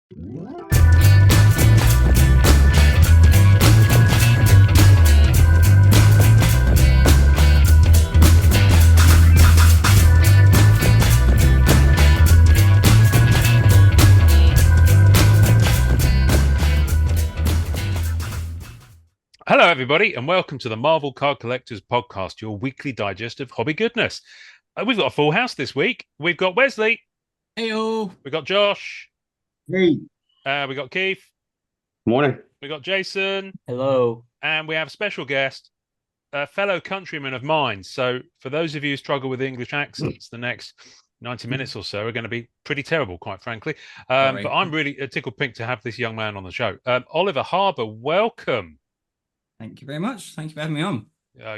Hello, everybody, and welcome to the Marvel Card Collectors Podcast, your weekly digest of hobby goodness. We've got a full house this week. We've got Wesley. Heyo. We've got Josh. Hey. We got Keith. Morning. We got Jason. Hello. And we have a special guest, a fellow countryman of mine. So for those of you who struggle with English accents, the next 90 minutes or so are going to be pretty terrible, quite frankly. But I'm really tickled pink to have this young man on the show. Oliver Harbour, welcome. Thank you very much. Thank you for having me on.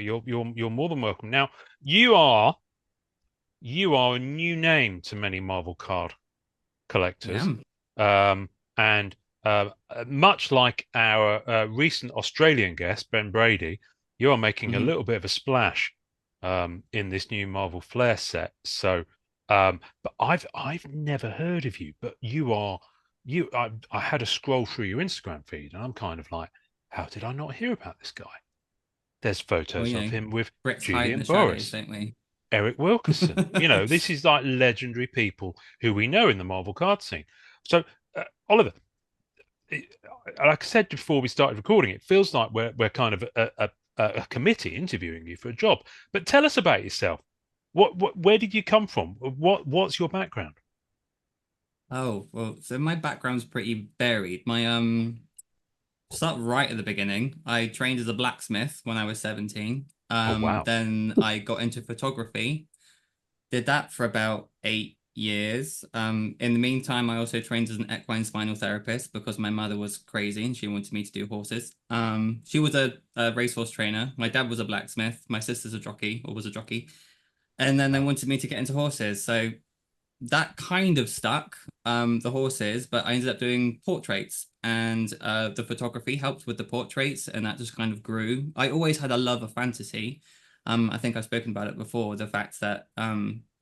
You're more than welcome. Now, you are a new name to many Marvel card collectors. And much like our recent Australian guest, Ben Brady, you are making a little bit of a splash in this new Marvel Flair set. So, but I've never heard of you, but I had a scroll through your Instagram feed, and I'm kind of like, how did I not hear about this guy? There's photos of him with Julian Boris, don't we? Eric Wilkerson. This is like legendary people who we know in the Marvel card scene. So, Oliver, like I said before we started recording, it feels like we're kind of a committee interviewing you for a job. But tell us about yourself. Where did you come from? What's your background? Oh, well, so my background's pretty varied. Start right at the beginning. I trained as a blacksmith when I was 17. Wow. Then I got into photography. Did that for about 8 years. In the meantime, I also trained as an equine spinal therapist because my mother was crazy and she wanted me to do horses. She was a racehorse trainer. My dad was a blacksmith. My sister's a jockey, or was a jockey. And then they wanted me to get into horses. So that kind of stuck, the horses, but I ended up doing portraits, and the photography helped with the portraits, and that just kind of grew. I always had a love of fantasy. I think I've spoken about it before, the fact that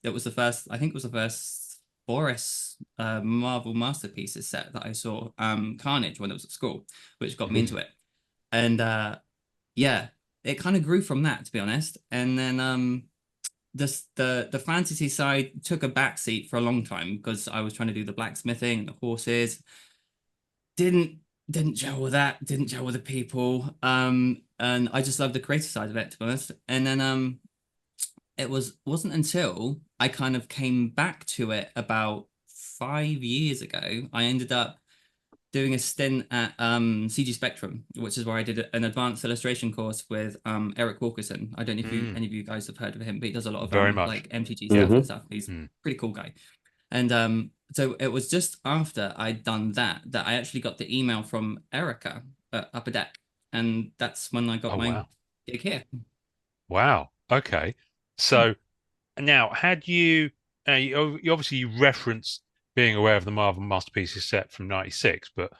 it was the first Boris Marvel Masterpieces set that I saw, Carnage, when I was at school, which got me into it. And yeah, it kind of grew from that, to be honest. And then the fantasy side took a backseat for a long time because I was trying to do the blacksmithing and the horses. Didn't gel with that, didn't gel with the people. And I just loved the creative side of it, to be honest. And then it wasn't until I kind of came back to it about 5 years ago. I ended up doing a stint at CG Spectrum, which is where I did an advanced illustration course with Eric Wilkerson. I don't know if any of you guys have heard of him, but he does a lot of like MTG stuff and stuff. He's a pretty cool guy. And so it was just after I'd done that I actually got the email from Erica at Upper Deck, and that's when I got my gig here. Wow. Okay. So now, had you obviously you referenced being aware of the Marvel Masterpieces set from '96, but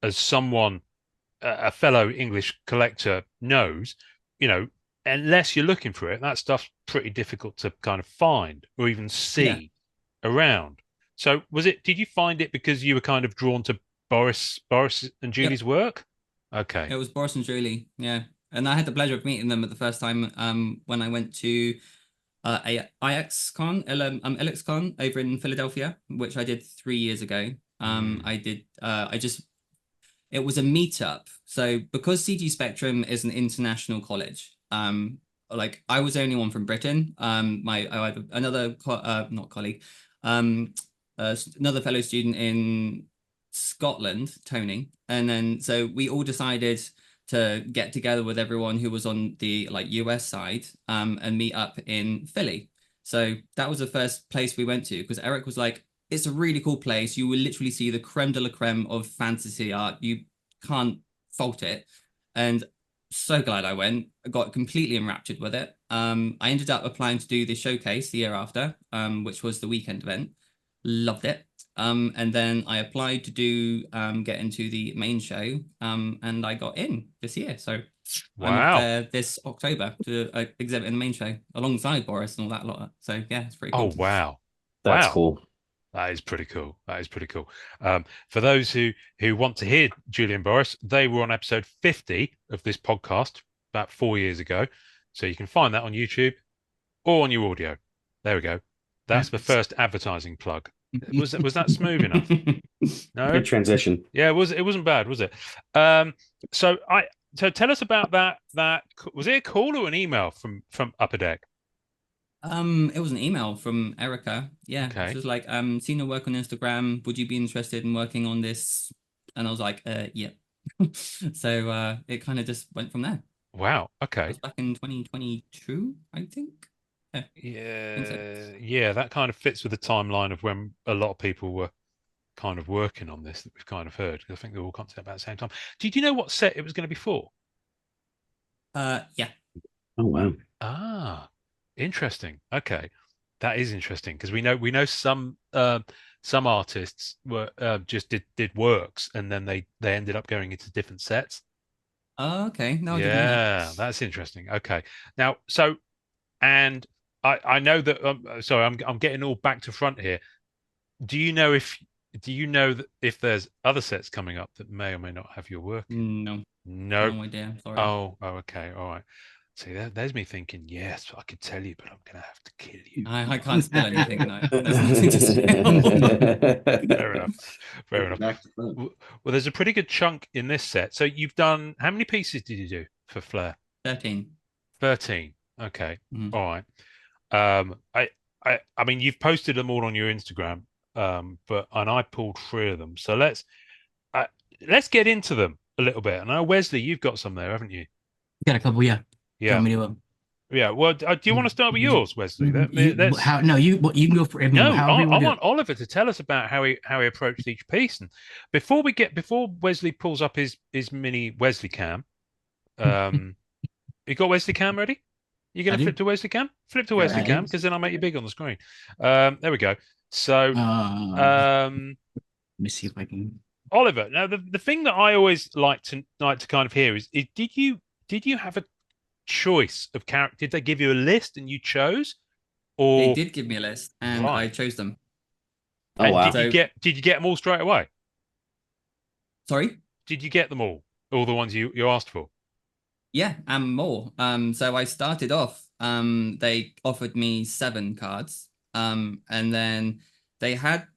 as someone, a fellow English collector knows, unless you're looking for it, that stuff's pretty difficult to kind of find or even see around. So did you find it because you were kind of drawn to Boris and Julie's work? Okay. It was Boris and Julie, yeah. And I had the pleasure of meeting them at the first time when I went to IXCon over in Philadelphia, which I did 3 years ago. It was a meetup. So because CG Spectrum is an international college, like I was the only one from Britain. I have another not colleague, another fellow student in Scotland, Tony, and then so we all decided to get together with everyone who was on the US side and meet up in Philly. So that was the first place we went to, because Eric was like, it's a really cool place. You will literally see the creme de la creme of fantasy art. You can't fault it. And so glad I went. I got completely enraptured with it. I ended up applying to do the showcase the year after, which was the weekend event. Loved it. And then I applied to get into the main show, and I got in this year. So I'm up there this October to exhibit in the main show alongside Boris and all that lot. So yeah, it's pretty cool. Oh wow, that's cool. That is pretty cool. That is pretty cool. For those who want to hear Julie and Boris, they were on episode 50 of this podcast about 4 years ago. So you can find that on YouTube or on your audio. There we go. That's the first advertising plug. Was that smooth enough? No? Good transition. Yeah, it wasn't bad, was it? So tell us about that was it a call or an email from Upper Deck? It was an email from Erica. Yeah. Okay. She was like, seen your work on Instagram. Would you be interested in working on this? And I was like, yeah. So it kind of just went from there. Wow. It Okay. was back in 2022, I think. Yeah. think so. Yeah, that kind of fits with the timeline of when a lot of people were kind of working on this that we've kind of heard. I think they all content about the same time. Did you know what set it was going to be for? Yeah. Oh wow. Ah, interesting. Okay, that is interesting because we know some artists were just did works and then they ended up going into different sets. Oh, okay. No, I didn't know that. Yeah, that's interesting. Okay, now and I know that. Sorry, I'm getting all back to front here. Do you know that if there's other sets coming up that may or may not have your work? No, No. no idea. Sorry. Oh, okay, all right. See, there's me thinking, yes, I could tell you, but I'm gonna have to kill you. I can't spell anything. No, there's nothing to spell. Fair enough. Fair enough. Well, there's a pretty good chunk in this set. So you've done how many pieces did you do for Flair? 13. 13. Okay. Mhm. All right. I mean, you've posted them all on your Instagram, and I pulled 3 of them. So let's get into them a little bit. And I know Wesley, you've got some there, haven't you? Got a couple, yeah. Yeah. Want me to, Yeah. Well, do you want to start with yours, Wesley? you can go for No, however you I want to do want Oliver to tell us about how he approached each piece. And before Wesley pulls up his mini Wesley cam, you got Wesley cam ready? You I gonna do. flip to Wesley cam? Flip to Yeah, Wesley I cam am. because then I'll make you big on the screen. There we go. So, Let me see if I can. Oliver, now the thing that I always like to kind of hear is did you have a choice of character? Did they give you a list and you chose, or They did give me a list, and I Right. chose them. Oh and wow. did you get them all straight away? Sorry? Did you get them all the ones you asked for? Yeah, and more. So I started off, they offered me 7 cards. And then they had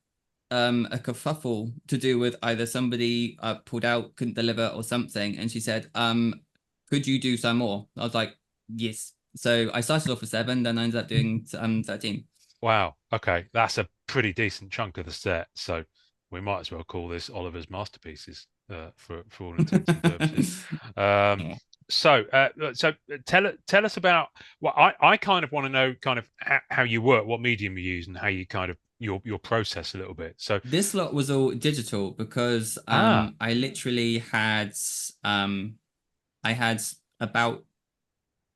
a kerfuffle to do with either somebody pulled out, couldn't deliver, or something. And she said, could you do some more? I was like, yes. So I started off with 7, then I ended up doing 13. Wow. Okay, that's a pretty decent chunk of the set. So we might as well call this Oliver's masterpieces for all intents and purposes. Yeah. So tell us about I kind of want to know kind of how you work, what medium you use, and how you kind of your process a little bit. So This lot was all digital because I literally had I had about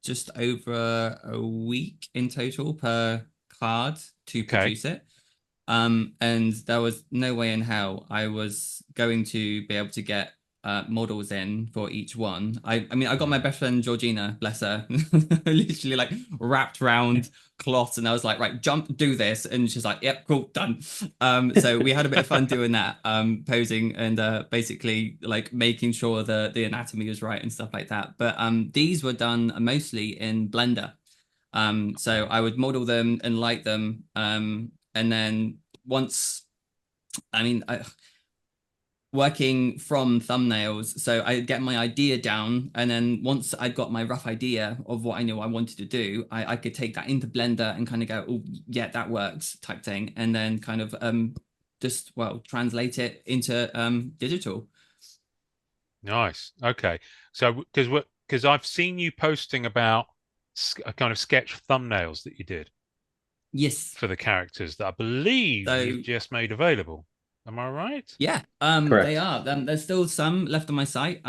just over a week in total per card to produce it. And there was no way in hell I was going to be able to get models in for each one. I mean, I got my best friend Georgina, bless her, literally like wrapped round cloth, and I was like, right, jump, do this, and she's like, yep, cool, done. So we had a bit of fun doing that, posing and basically like making sure the anatomy was right and stuff like that. But these were done mostly in Blender. So I would model them and light them, and then once, I mean, working from thumbnails, so I get my idea down, and then once I got my rough idea of what I knew I wanted to do, I could take that into Blender and kind of go, oh yeah, that works, type thing, and then kind of just translate it into digital. Nice. Okay. So because I've seen you posting about a kind of sketch thumbnails that you did Yes. for the characters that I believe So you've just made available. Am I right? yeah, Correct. they are. There's still some left on my site.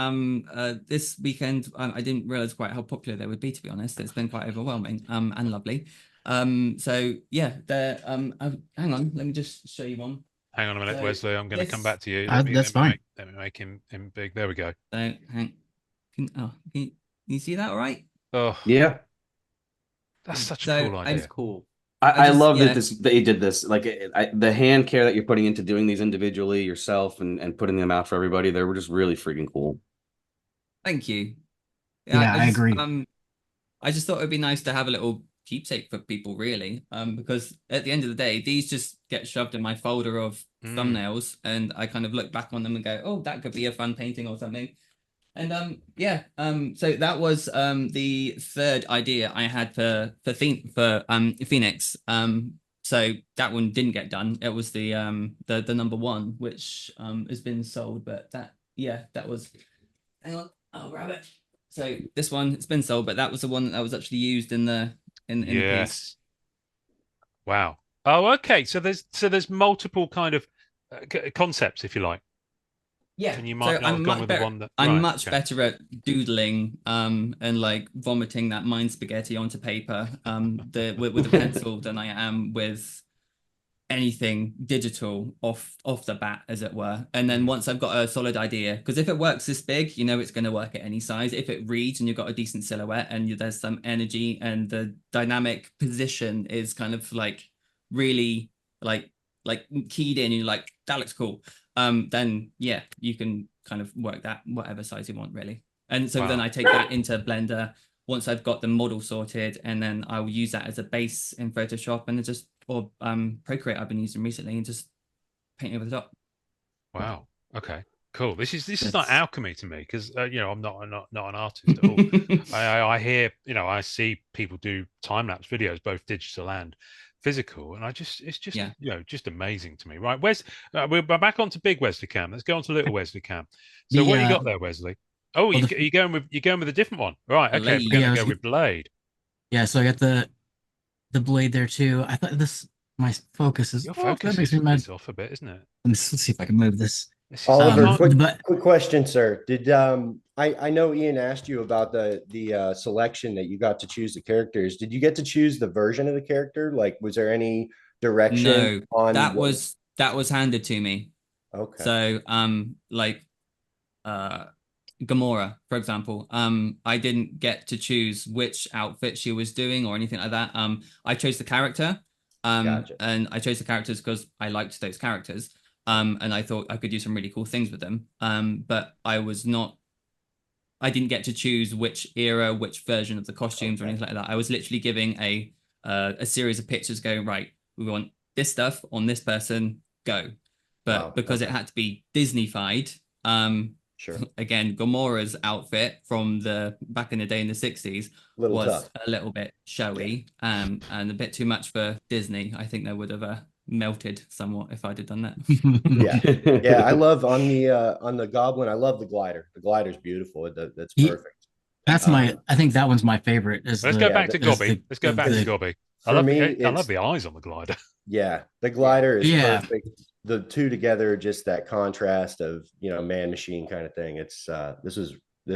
This weekend, I didn't realize quite how popular they would be, to be honest. It's been quite overwhelming, and lovely. So yeah, they're hang on, let me just show you one. Hang on a minute, So Wesley. I'm going to come back to you. That's fine. Let me make him big. There we go. So can you see that all right? Oh, Yeah. that's such a So cool I idea. That's cool. I love yeah, that you did this. Like the hand care that you're putting into doing these individually yourself and putting them out for everybody. They were just really freaking cool. thank you. Yeah, Yeah, I agree. I just thought it'd be nice to have a little keepsake for people, really. Because at the end of the day, these just get shoved in my folder of thumbnails, and I kind of look back on them and go, "Oh, that could be a fun painting or something." And yeah, so that was the third idea I had for Phoenix. So that one didn't get done. It was the number one, which has been sold, but that was. Hang on, I'll grab it. So this one, it's been sold, but that was the one that was actually used in the piece. Yes. Wow. Oh, okay. So there's multiple kind of concepts, if you like, Yeah. and you So might not have gone with the one that. I'm Right. much Okay. better at doodling and like vomiting that mind spaghetti onto paper with a pencil than I am with anything digital off the bat, as it were. And then once I've got a solid idea, because if it works this big, you know it's going to work at any size. If it reads and you've got a decent silhouette and there's some energy and the dynamic position is kind of like really like keyed in, and you're like, that looks cool. Then yeah, you can kind of work that whatever size you want, really. And so then Wow. I take that into Blender once I've got the model sorted, and then I will use that as a base in Photoshop and just or Procreate I've been using recently, and just paint over the top. Wow. Okay. Cool. This is like That's alchemy to me because I'm not an artist at all. I hear I see people do time lapse videos, both digital and physical, and it's just Yeah. just amazing to me. Right? We're back onto big Wesley Cam. Let's go on to little Wesley Cam. So the what you got there, Wesley? Oh, well, you're going with a different one, right? Okay, we're going Blade. to yeah, go with Blade. yeah. So I got the blade there too. I thought my focus is Your that focus makes me mad. is off a bit, isn't it? Let's see if I can move this. This is you Oliver, can't. But quick question, sir. Did I know Ian asked you about the selection that you got to choose the characters. Did you get to choose the version of the character? Like, was there any direction No, on what? that was handed to me. Okay, So like uh Gamora, for example, I didn't get to choose which outfit she was doing or anything like that. I chose the character, gotcha. and I chose the characters because I liked those characters, and I thought I could do some really cool things with them. But I didn't get to choose which era, which version of the costumes or Okay. anything like that. I was literally giving a series of pictures going, right, we want this stuff on this person, go. But Wow. because it Okay. had to be Disney-fied, Sure. again, Gamora's outfit from the back in the day in the 60s Little was tough. a little bit showy, and a bit too much for Disney. I think they would have melted somewhat if I'd have done that. Yeah. Yeah. I love on the Goblin. I love the glider. The glider's beautiful. That's he, perfect. Thank that's you. my. I think that one's my favorite. Is Let's go the Yeah. back to is Gobby. Let's go back to the Gobby. For me, I love it's the eyes on the glider. yeah. The glider is yeah. perfect. The two together, just that contrast of man machine kind of thing. It's this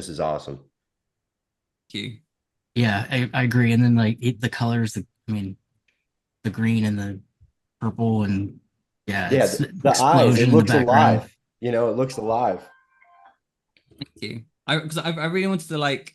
is awesome. Thank you. Yeah, I agree. And then like the colors, I mean, the green and the purple, and yeah, Yeah, it's the eyes. It explosion in the looks background. alive. It looks alive. Thank you. I really wanted to like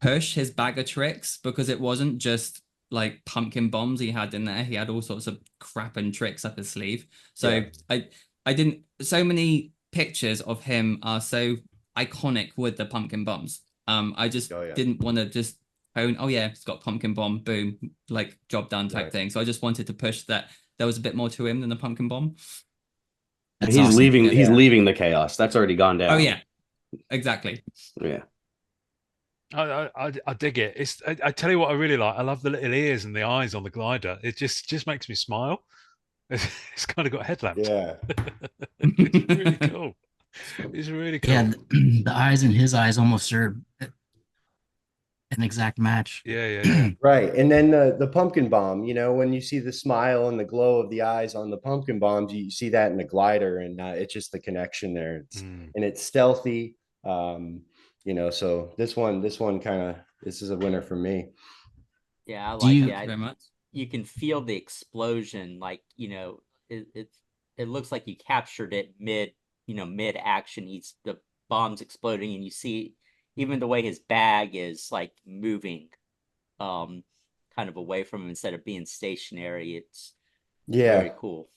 push his bag of tricks, because it wasn't just like pumpkin bombs he had in there. He had all sorts of crap and tricks up his sleeve. So Yeah. I didn't so many pictures of him are so iconic with the pumpkin bombs. I just Oh yeah. didn't want to just own, oh yeah, it's got pumpkin bomb, boom, like job done type Right. thing. So I just wanted to push that there was a bit more to him than the pumpkin bomb. That's awesome. He's Yeah. leaving the chaos. That's already gone down. Oh yeah, exactly. Yeah. I dig it. I tell you what I really like. I love the little ears and the eyes on the glider. It just makes me smile. It's kind of got headlamps. Yeah. It's really cool. It's really cool. Yeah, the eyes in his eyes almost are an exact match. Yeah. Right. And then the pumpkin bomb, when you see the smile and the glow of the eyes on the pumpkin bombs, you see that in the glider, and it's just the connection there. And it's stealthy. So this one this is a winner for me. Yeah, I Do like you? it. Thank you very much. You can feel the explosion, like it looks like you captured it mid action. The bombs exploding, and you see even the way his bag is like moving, kind kind of away from him instead of being stationary. It's Yeah. very cool.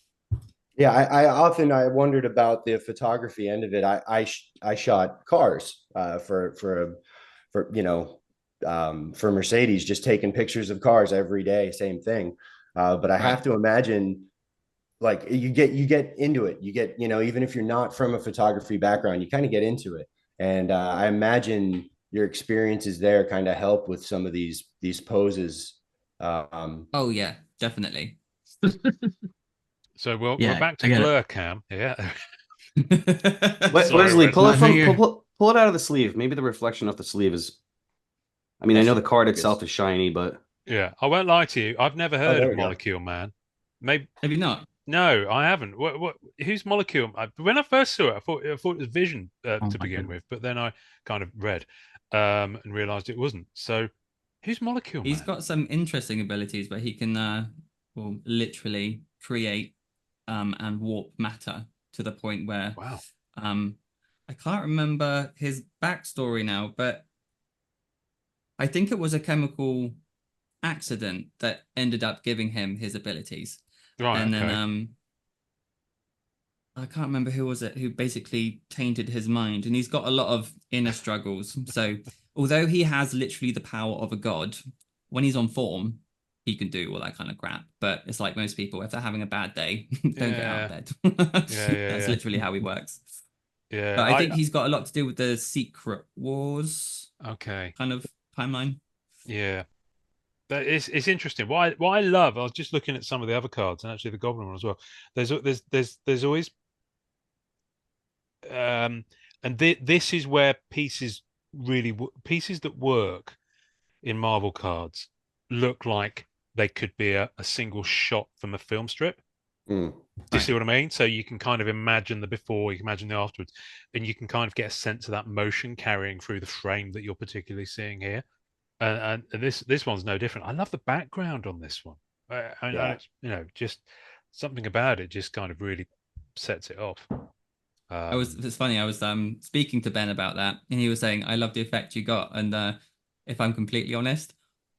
Yeah, I often I wondered about the photography end of it. I shot cars for for Mercedes, just taking pictures of cars every day, same thing. But I have to imagine, like, you get into it. You get, even if you're not from a photography background, you kind of get into it. And I imagine your experiences there kind of help with some of these poses. Oh yeah, definitely. So we're back to blur cam. Yeah. Wesley, pull it out of the sleeve. Maybe the reflection off the sleeve is. I mean, I know the card itself is shiny, but yeah, I won't lie to you. I've never heard of Molecule Man. Maybe have you not? No, I haven't. Who's Molecule? When I first saw it, I thought it was Vision to begin with, but then I kind of read and realized it wasn't. So, who's Molecule Man? He's got some interesting abilities where he can, literally create and warp matter to the point where, wow. I can't remember his backstory now, but I think it was a chemical accident that ended up giving him his abilities. Right. And okay. then I can't remember who was it who basically tainted his mind, and he's got a lot of inner struggles. So although he has literally the power of a god, when he's on form, he can do all that kind of crap. But it's like most people, if they're having a bad day, don't get out of bed. That's literally how he works. Yeah. But I think he's got a lot to do with the Secret Wars. Okay. Kind of timeline. Yeah. It's interesting. What I love, I was just looking at some of the other cards, and actually the Goblin one as well. There's always and this is where pieces that work in Marvel cards look like they could be a single shot from a film strip. Do you see what I mean? So you can kind of imagine the before, you can imagine the afterwards, and you can kind of get a sense of that motion carrying through the frame that you're particularly seeing here. And this one's no different. I love the background on this one. Just something about it just kind of really sets it off. It's funny. I was speaking to Ben about that, and he was saying, "I love the effect you got." And if I'm completely honest,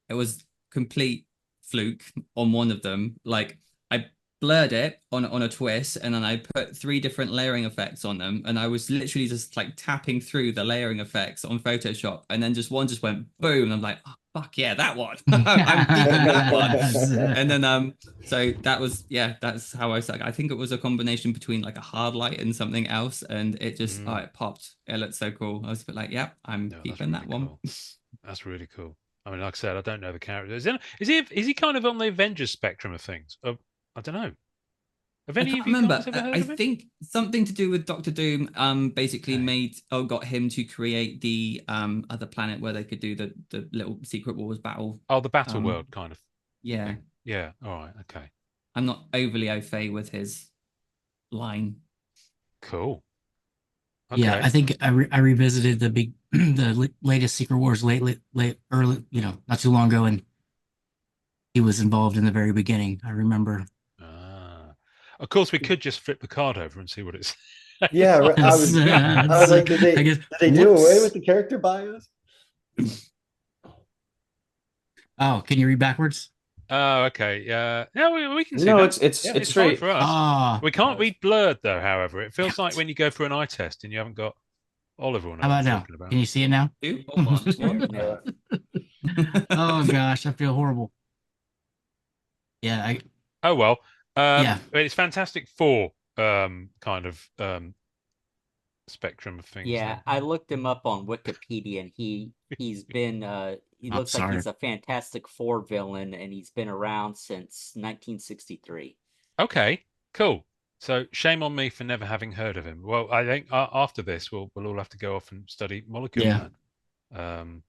it was complete fluke on one of them. Like, I blurred it on a twist, and then I put 3 different layering effects on them, and I was literally just like tapping through the layering effects on Photoshop, and then one just went boom, and I'm like, oh, fuck yeah, that one. I'm keeping that one. And then so that's how I started. I think it was a combination between like a hard light and something else, and it just it popped. It looked so cool. I was like, yeah, I'm keeping that one. Cool. That's really cool. I mean, like I said, I don't know the character. Is he kind of on the Avengers spectrum of things? I don't know. Have any of you guys ever heard of him? I think something to do with Doctor Doom basically got him to create the other planet where they could do the little Secret Wars battle. Oh, the battle world kind of. Yeah. Thing. Yeah. All right. Okay. I'm not overly au fait with his line. Cool. Okay. Yeah, I think I revisited the latest Secret Wars early, not too long ago, and he was involved in the very beginning. I remember. Of course, we could just flip the card over and see what it's. Yeah, I was like, did they do away with the character bios? Oh, can you read backwards? Oh, okay. Yeah, we can see. No, that. it's straight for us. We can't read blurred though. However, it feels like when you go for an eye test and you haven't got Oliver on. How about now? Can you see it now? Oh gosh, I feel horrible. Yeah. Oh well. It's Fantastic Four kind of spectrum of things. Yeah, I looked him up on Wikipedia, and he's been he looks like he's a Fantastic Four villain, and he's been around since 1963. Okay, cool. So shame on me for never having heard of him. Well, I think after this, we'll all have to go off and study Molecule Man.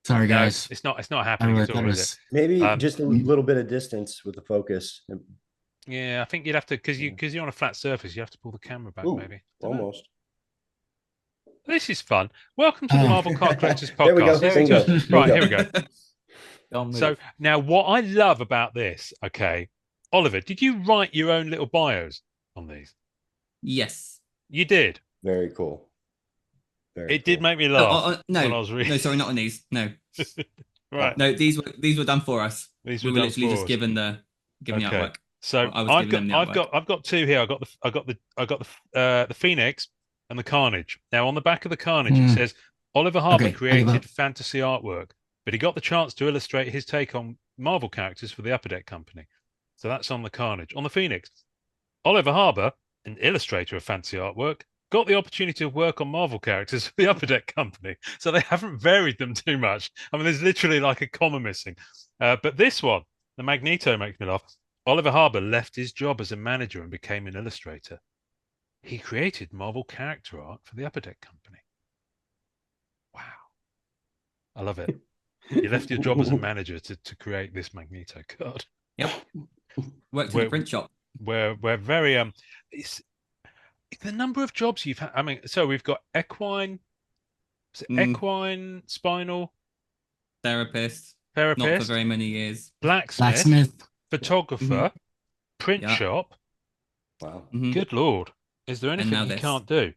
Sorry, guys. It's not happening at all, is it? Maybe just a little bit of distance with the focus. Yeah, I think you'd have to because you're on a flat surface. You have to pull the camera back, maybe. Almost. This is fun. Welcome to the Marvel Card Collectors Podcast. There we go. Bingo. Right, here we go. So now, what I love about this, okay, Oliver, did you write your own little bios on these? Yes, you did. Very cool. It did make me laugh. No, when I was reading. no, sorry, not on these. No. Right. No, these were done for us. These We were were done literally for just us. given the artwork. So I was giving them the artwork. I've got two here. I got the Phoenix and the Carnage. Now on the back of the Carnage it says Oliver Harbour Okay, created fantasy artwork, but he got the chance to illustrate his take on Marvel characters for the Upper Deck Company. So that's on the Carnage. On the Phoenix, Oliver Harbour, an illustrator of fantasy artwork, got the opportunity to work on Marvel characters for the Upper Deck Company. So they haven't varied them too much. I mean, there's literally like a comma missing. But this one, the Magneto, makes me laugh. Oliver Harbour left his job as a manager and became an illustrator. He created Marvel character art for the Upper Deck Company. Wow. I love it. You left your job as a manager to create this Magneto card. Yep. Worked in a print shop. We're very it's the number of jobs you've had. I mean, so we've got equine spinal therapist, not for therapist, very many years, blacksmith, photographer, print shop. Wow. Good Lord. Is there anything you this. can't do?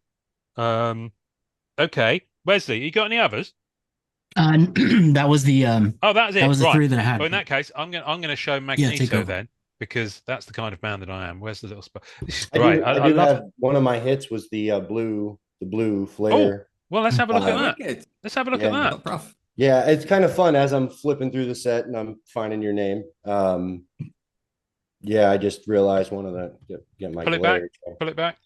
Okay. Wesley, you got any others? That was the oh, that was it. That was the right. three that I had. Well, in that case, I'm gonna show Magneto then, because that's the kind of man that I am. Where's the little spot? This is great. I do have one of my hits was the blue Flair. Oh, well, let's have a look at that. Let's have a look at that. Yeah, it's kind of fun as I'm flipping through the set and I'm finding your name. Yeah, I just realized one of that. Get my pull it back. Pull it back.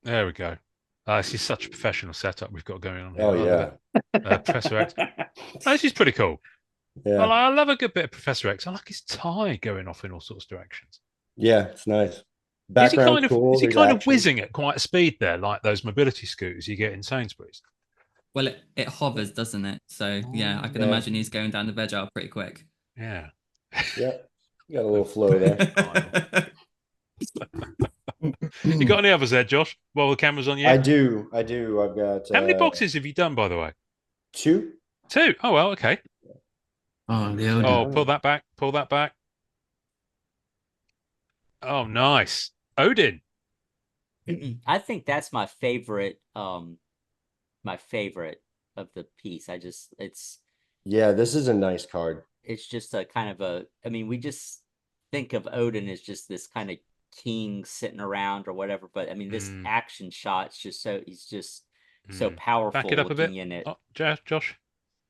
There we go. This is such a professional setup we've got going on here. Oh yeah, Professor X. This is pretty cool. Yeah, I love a good bit of Professor X. I like his tie going off in all sorts of directions. Yeah, it's nice. Background cool. Is he kind of whizzing at quite a speed there, like those mobility scooters you get in Sainsbury's? Well, it hovers, doesn't it? So yeah, I can imagine he's going down the veg aisle pretty quick. Yeah. Yeah, you got a little flow there. You got any others there, Josh? While the camera's on you? I do. I've got. How many boxes have you done, by the way? 2. 2. Oh well, okay. Oh, pull that back. Pull that back. Oh, nice. Odin. I think that's my favorite. My favorite of the piece. Yeah, this is a nice card. It's just a kind of a. I mean, we just think of Odin as just this kind of king sitting around or whatever, but I mean, this action shot's just he's just so powerful. Back it up a bit. In it. Oh, Josh.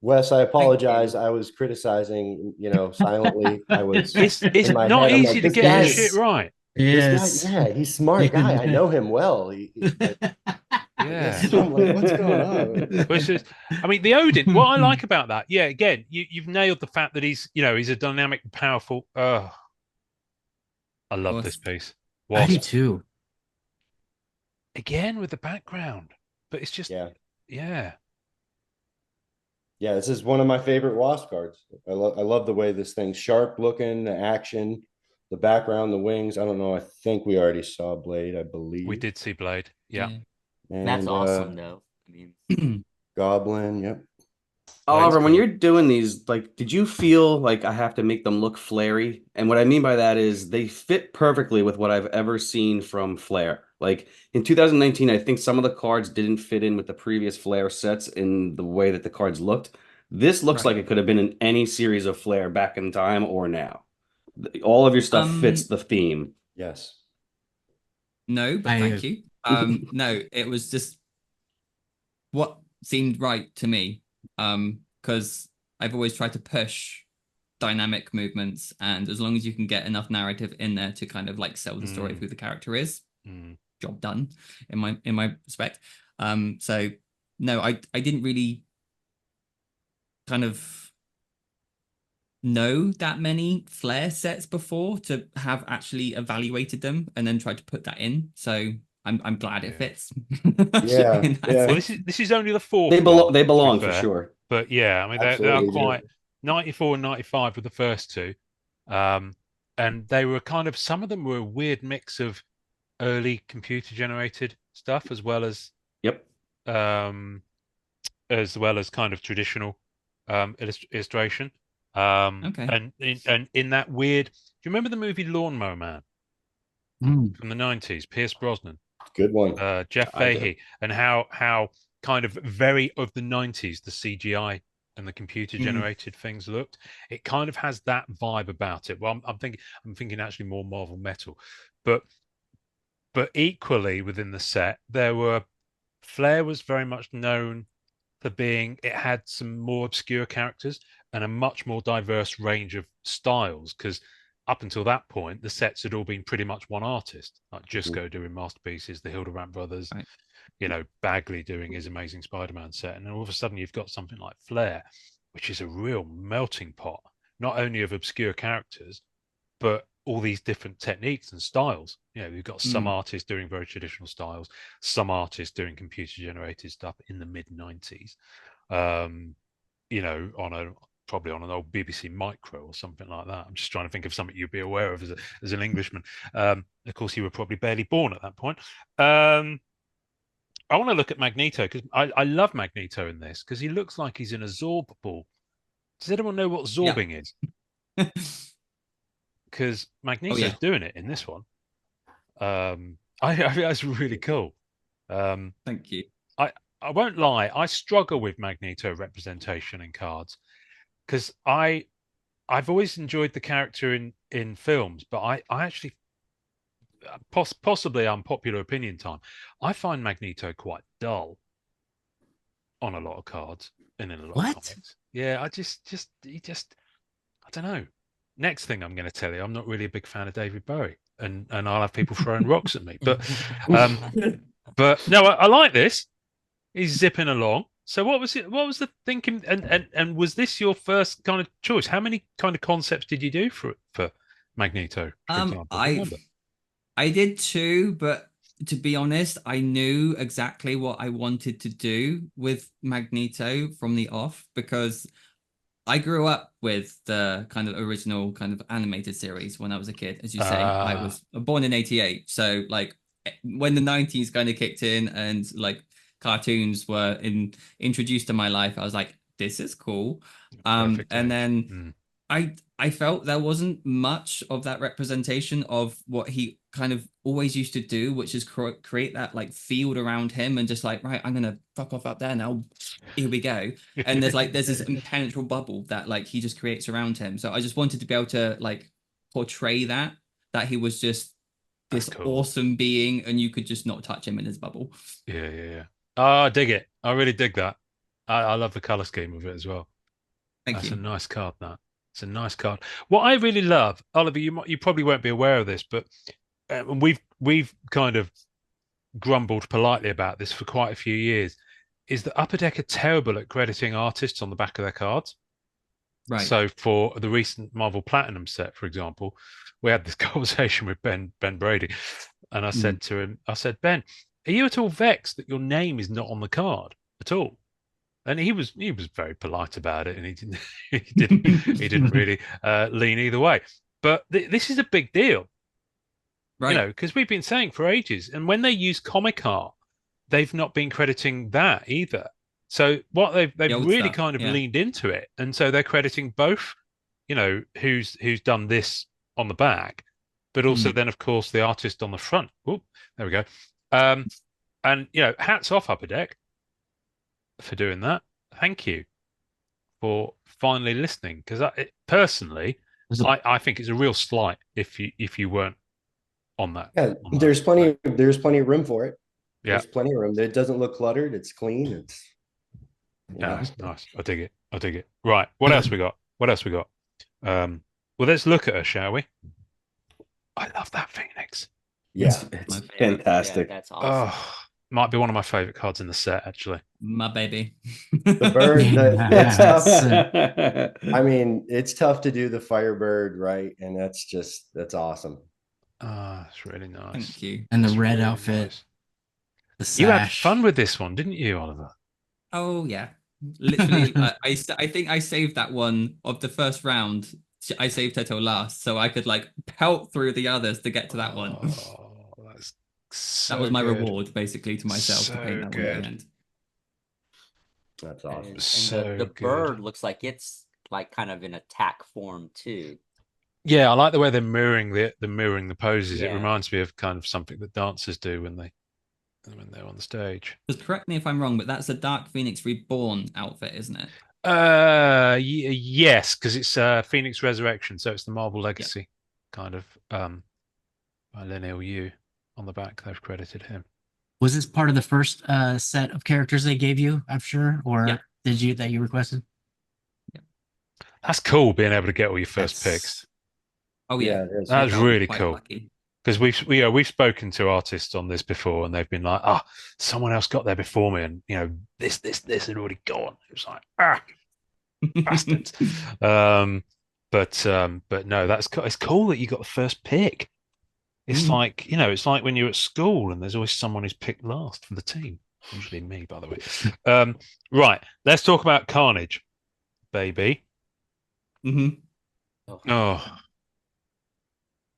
Wes, I apologize. I was criticizing, silently. I was. It's not easy to get this shit right. Yes. Yeah, he's a smart guy. I know him well. Yeah. I'm like, what's going on? I mean, the Odin, what I like about that, again, you've nailed the fact that he's a dynamic, powerful. I love this piece. I do too. Again with the background, but it's just Yeah, this is one of my favorite Wasp cards. I love the way this thing's sharp looking, the action, the background, the wings. I don't know. I think we already saw Blade, I believe. We did see Blade. Yeah. And, that's awesome, though. I mean, Goblin. Yep. Oliver, when you're doing these, did you feel like I have to make them look flary? And what I mean by that is they fit perfectly with what I've ever seen from Flair. Like in 2019, I think some of the cards didn't fit in with the previous Flair sets in the way that the cards looked. This looks like it could have been in any series of Flair back in time or now. All of your stuff fits the theme. Yes. No, but thank you. No, it was just what seemed right to me. Because I've always tried to push dynamic movements, and as long as you can get enough narrative in there to kind of sell the story of who the character is, job done in my respect. So no, I didn't really kind of know that many Flair sets before to have actually evaluated them and then tried to put that in. So I'm glad it fits. Yeah. Well, this is only the 4th. They belong for sure. But yeah, I mean they are quite 94 and 95 were the first 2. And they were kind of, some of them were a weird mix of early computer generated stuff as well as kind of traditional illustration. And in that weird, do you remember the movie Lawnmower Man from the 90s? Pierce Brosnan. Good one. Jeff Fahey, and how kind of very of the 90s the CGI and the computer generated things looked. It kind of has that vibe about it. Well, I'm thinking actually more Marvel Metal, but equally within the set, Flair was very much known for being, it had some more obscure characters and a much more diverse range of styles, because up until that point, the sets had all been pretty much one artist, like Jusko doing Masterpieces, the Hildebrand brothers, Right. Bagley doing his Amazing Spider-Man set. And then all of a sudden you've got something like Flair, which is a real melting pot, not only of obscure characters, but all these different techniques and styles. We've got some artists doing very traditional styles, some artists doing computer generated stuff in the mid 90s, probably on an old BBC Micro or something like that. I'm just trying to think of something you'd be aware of as an Englishman. Of course, you were probably barely born at that point. I want to look at Magneto, because I love Magneto in this, because he looks like he's in a Zorb ball. Does anyone know what zorbing is? Because Magneto's doing it in this one. I think that's really cool. Thank you. I won't lie, I struggle with Magneto representation in cards, because I've always enjoyed the character in films, but I actually, possibly unpopular opinion time, I find Magneto quite dull on a lot of cards and in a lot of comics. Yeah, I don't know. Next thing I'm going to tell you, I'm not really a big fan of David Bowie, and I'll have people throwing rocks at me. But no, I like this. He's zipping along. So what was it? What was the thinking? And was this your first kind of choice? How many kind of concepts did you do for Magneto? For example? I did two, but to be honest, I knew exactly what I wanted to do with Magneto from the off, because I grew up with the kind of original kind of animated series when I was a kid. As you say, I was born in 88. So like when the 90s kind of kicked in and like cartoons were introduced to my life, I was like, this is cool. And then I felt there wasn't much of that representation of what he kind of always used to do, which is create that like field around him and just like, right, I'm gonna fuck off up there now, here we go. And there's this impenetrable bubble that like he just creates around him. So I just wanted to be able to like portray that he was just this awesome being and you could just not touch him in his bubble. Yeah. Oh, I dig it. I really dig that. I love the color scheme of it as well. That's a nice card. It's a nice card. What I really love, Oliver, you probably won't be aware of this, but we've kind of grumbled politely about this for quite a few years, is that Upper Deck are terrible at crediting artists on the back of their cards. Right. So for the recent Marvel Platinum set, for example, we had this conversation with Ben Brady, and I said to him, Ben, are you at all vexed that your name is not on the card at all? And he was very polite about it, and he didn't really lean either way. But this is a big deal, right? Because we've been saying for ages, and when they use comic art, they've not been crediting that either. So what they've really kind of leaned into it, and so they're crediting both, who's done this on the back, but also then of course the artist on the front. Oh, there we go. And hats off Upper Deck for doing that. Thank you for finally listening, because personally, I think it's a real slight if you weren't on that. Yeah, on there's that. plenty of room for it. Yeah, there's plenty of room. It doesn't look cluttered. It's clean. It's nice. I dig it. Right, what else we got? Well, let's look at her, shall we? I love that Phoenix. Yeah, it's fantastic. Yeah, that's awesome. Oh, might be one of my favorite cards in the set, actually. My baby. The bird. That's tough. I mean, it's tough to do the Firebird right, and that's awesome. It's really nice. Thank you. And the red outfit. Nice. The sash. You had fun with this one, didn't you, Oliver? Oh yeah, literally. I think I saved that one of the first round. I saved her till last, so I could like pelt through the others to get to that one. That's so that was my good. Reward, basically, to myself to paint that one at the end. That's awesome. And the bird looks like it's like kind of in attack form too. Yeah, I like the way they're mirroring the poses. Yeah. It reminds me of kind of something that dancers do when they're on the stage. Just correct me if I'm wrong, but that's a Dark Phoenix Reborn outfit, isn't it? Yes, because it's Phoenix Resurrection, so it's the Marvel Legacy kind of by Lineal U on the back. They've credited him. Was this part of the first set of characters they gave you, I'm sure, or did you requested? That's cool being able to get all your first picks. Oh yeah, that's really cool. Because we've spoken to artists on this before, and they've been like, someone else got there before me, and this had already gone. It was like bastards. But no, it's cool that you got the first pick. It's like it's like when you're at school and there's always someone who's picked last for the team. Usually me, by the way. Right, let's talk about Carnage, baby. Oh,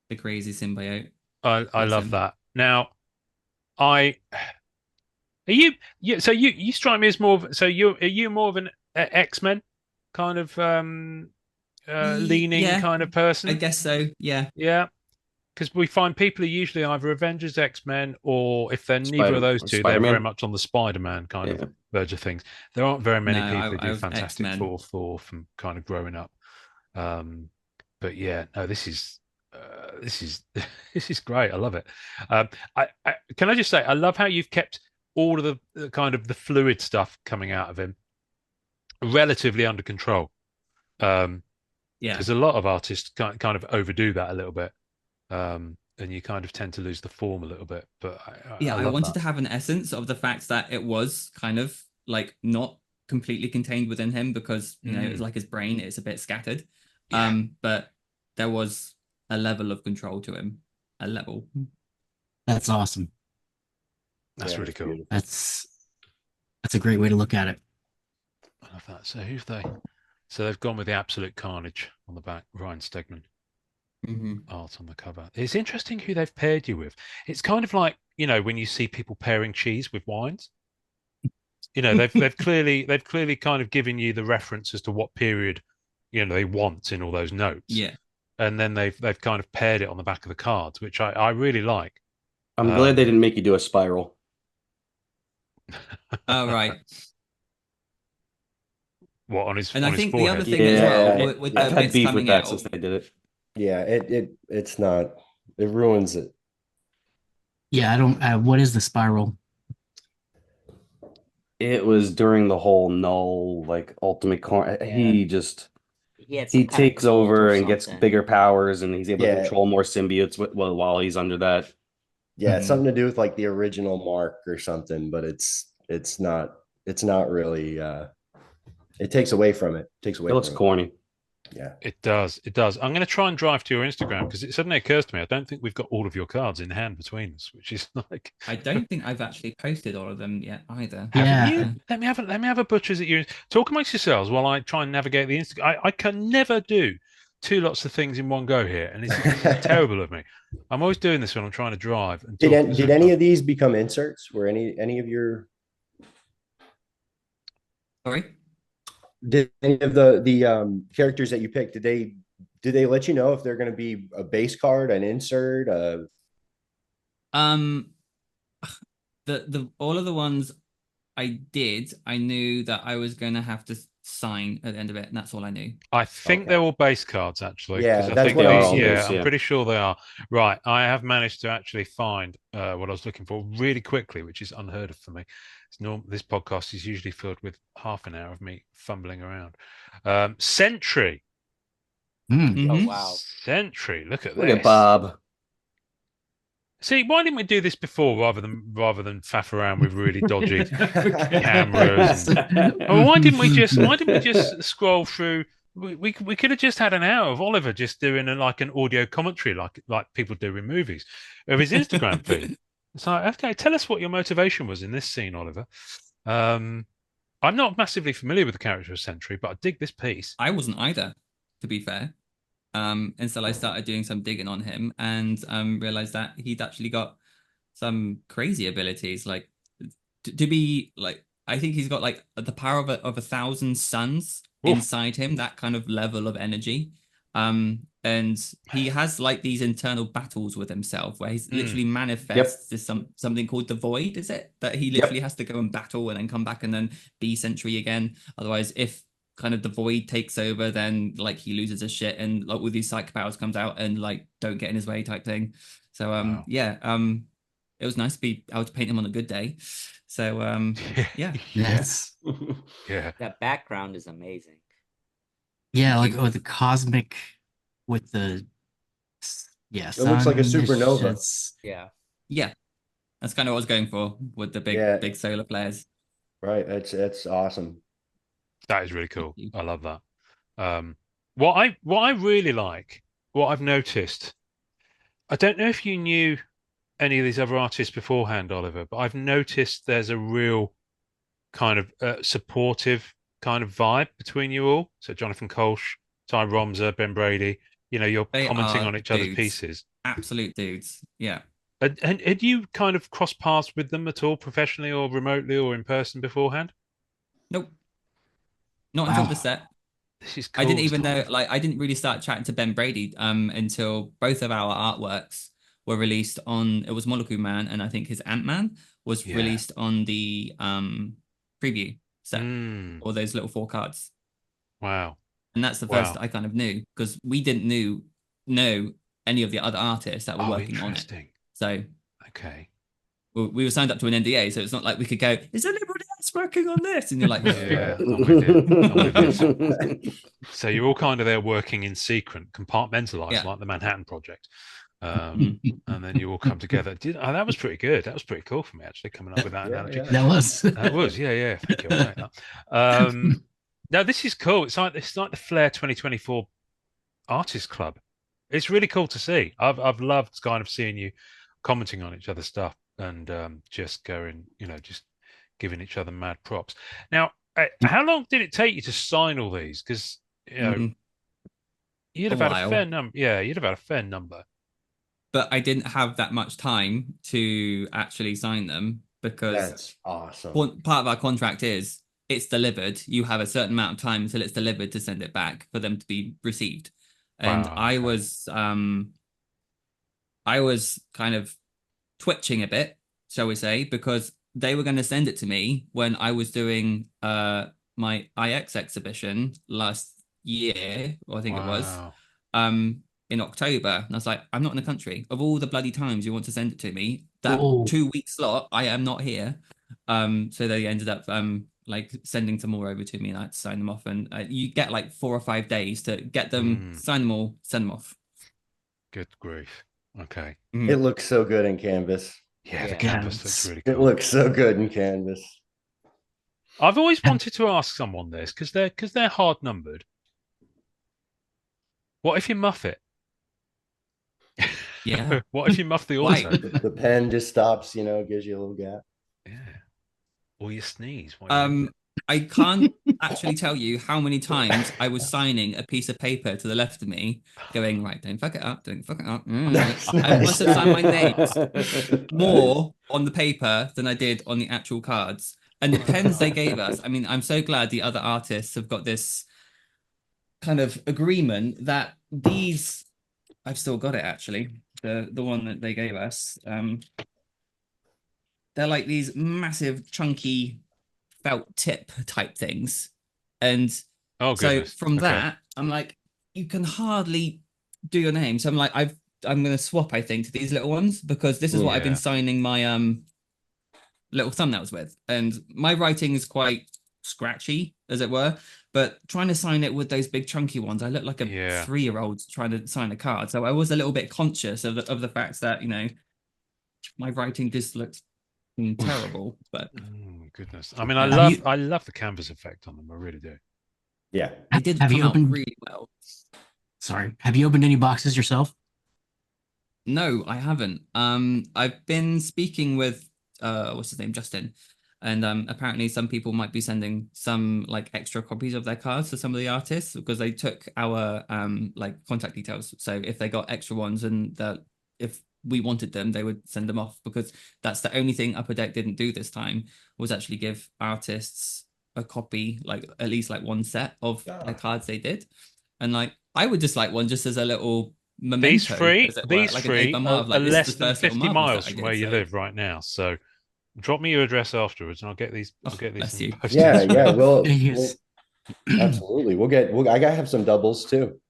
the crazy symbiote. I love that. Now, so you strike me as more of, so are you more of an X-Men kind of leaning kind of person? I guess so. Yeah. Yeah. Because we find people are usually either Avengers, X-Men, or if they're neither of those two, they're very much on the Spider-Man kind of verge of things. There aren't very many people who do Fantastic Four, Thor from kind of growing up. But yeah, no, this is great. I love it. Can I just say, I love how you've kept all of the kind of the fluid stuff coming out of him relatively under control. Because a lot of artists kind of overdo that a little bit. And you kind of tend to lose the form a little bit. But I wanted to have an essence of the fact that it was kind of like not completely contained within him, because it was like his brain is a bit scattered. But there was a level of control to him. A level. That's awesome. That's really cool. That's a great way to look at it. I love that. So who've they? So they've gone with the Absolute Carnage on the back. Ryan Stegman. Art on the cover. It's interesting who they've paired you with. It's kind of like when you see people pairing cheese with wines. They've clearly kind of given you the reference as to what period they want in all those notes. Yeah. And then they've kind of paired it on the back of the cards, which I really like. I'm glad they didn't make you do a spiral. Oh, right. What, on his And on I think his the other thing as well, with I've had beef with that out, since they did it. Yeah, it's not. It ruins it. Yeah, I don't. What is the spiral? It was during the whole null, like ultimate he takes over and gets bigger powers, and he's able to control more symbiotes while he's under that. Yeah, it's something to do with like the original Mark or something, but it's not really it takes away from it. It looks corny. Yeah, it does. I'm going to try and drive to your Instagram, because it suddenly occurs to me I don't think we've got all of your cards in hand between us, which is like I don't think I've actually posted all of them yet either. Haven't you? Let me have a butcher's at you. Talk amongst yourselves while I try and navigate the Instagram. I can never do two lots of things in one go here, and it's terrible of me. I'm always doing this when I'm trying to drive. And did any of these become inserts? Were any of your Sorry? Did any of the characters that you picked, did they let you know if they're going to be a base card, an insert? The all of the ones I knew that I was going to have to sign at the end of it, and that's all I knew. I think they're all base cards, actually. Yeah, that's what I'm pretty sure they are. Right, I have managed to actually find what I was looking for really quickly, which is unheard of for me. This podcast is usually filled with half an hour of me fumbling around. Sentry. Oh wow, Sentry! Look at this. Look at Bob. See, why didn't we do this before rather than faff around with really dodgy cameras? Why didn't we just scroll through? We could have just had an hour of Oliver just doing an audio commentary like people do in movies of his Instagram feed. It's like, okay, tell us what your motivation was in this scene, Oliver. I'm not massively familiar with the character of Sentry, but I dig this piece. I wasn't either, to be fair. Until I started doing some digging on him and realized that he'd actually got some crazy abilities, like to be like, I think he's got like the power of 1,000 suns inside him, that kind of level of energy. And he has like these internal battles with himself where he's literally manifests as something called the void, is it? That he literally has to go and battle and then come back and then be Sentry again. Otherwise, if kind of the void takes over, then like he loses his shit and like all these psych powers comes out and like don't get in his way type thing. So Wow. yeah, it was nice to be able to paint him on a good day. So yeah. Yes. Yeah. That background is amazing. Yeah, like the cosmic with the It looks like a supernova. Yeah. That's kind of what I was going for with the big solar flares. Right. It's awesome. That is really cool. I love that. What I really like, what I've noticed, I don't know if you knew any of these other artists beforehand, Oliver, but I've noticed there's a real kind of supportive kind of vibe between you all. So Jonathan Kolsch, Ty Romser, Ben Brady, you're They commenting are on each other's dudes. pieces. Absolute dudes. Yeah. And had you kind of crossed paths with them at all, professionally or remotely or in person beforehand? Nope. Not until the set. This is cool. I didn't even know, like, I didn't really start chatting to Ben Brady until both of our artworks were released on, it was Molecule Man, and I think his Ant-Man was released on the preview set, all those little 4 cards. Wow. And that's the first I kind of knew, because we didn't know any of the other artists that were working on it. So okay. We were signed up to an NDA, so it's not like we could go, is anybody else working on this? And you're like, yeah, I'm with you. So you're all kind of there working in secret, compartmentalized, like the Manhattan Project. And then you all come together. That was pretty good. That was pretty cool for me, actually, coming up with that analogy. Yeah. That was. Yeah. Thank you. I like that. Now, this is cool. It's like the Flair 2024 Artist Club. It's really cool to see. I've loved kind of seeing you commenting on each other's stuff and just going, just giving each other mad props. Now, how long did it take you to sign all these? Because you'd have had a fair number. Yeah, you'd have had a fair number. But I didn't have that much time to actually sign them because that's awesome. Part of our contract is it's delivered. You have a certain amount of time until it's delivered to send it back for them to be received. And I was kind of twitching a bit, shall we say, because they were going to send it to me when I was doing my IX exhibition last year, or I think it was, in October. And I was like, I'm not in the country. Of all the bloody times you want to send it to me, that 2-week slot, I am not here. So they ended up like sending some more over to me, and I had to sign them off. And you get like 4 or 5 days to get them, sign them all, send them off. Good grief. Okay. It looks so good in canvas. Yeah, the canvas looks really cool. It looks so good in canvas. I've always wanted to ask someone this because they're hard numbered. What if you muff it? Yeah. What if you muff the auto? The pen just stops, gives you a little gap. Yeah. Or you sneeze. I can't actually tell you how many times I was signing a piece of paper to the left of me, going, right, don't fuck it up, don't fuck it up. I must have signed my names more on the paper than I did on the actual cards. And the pens they gave us, I mean, I'm so glad the other artists have got this kind of agreement that these, I've still got it actually, the one that they gave us. They're like these massive, chunky felt tip type things. And so from that, I'm like, you can hardly do your name. So I'm like, I'm going to swap, I think, to these little ones, because this is what I've been signing my little thumbnails with. And my writing is quite scratchy, as it were. But trying to sign it with those big chunky ones, I look like a 3-year-old trying to sign a card. So I was a little bit conscious of the fact that, my writing just looks terrible. But goodness, I mean, I love the canvas effect on them. I really do. Yeah, it did come out really well. Sorry, have you opened any boxes yourself? No, I haven't. I've been speaking with what's his name, Justin, and apparently some people might be sending some like extra copies of their cards to some of the artists because they took our like contact details. So if they got extra ones and if we wanted them, they would send them off, because that's the only thing Upper Deck didn't do this time, was actually give artists a copy, like at least like one set of the cards they did. And like, I would just like one just as a little memento. These three are less than 50 miles from where you live right now. So drop me your address afterwards and I'll get these. Bless you. Yeah. Absolutely. I gotta have some doubles too.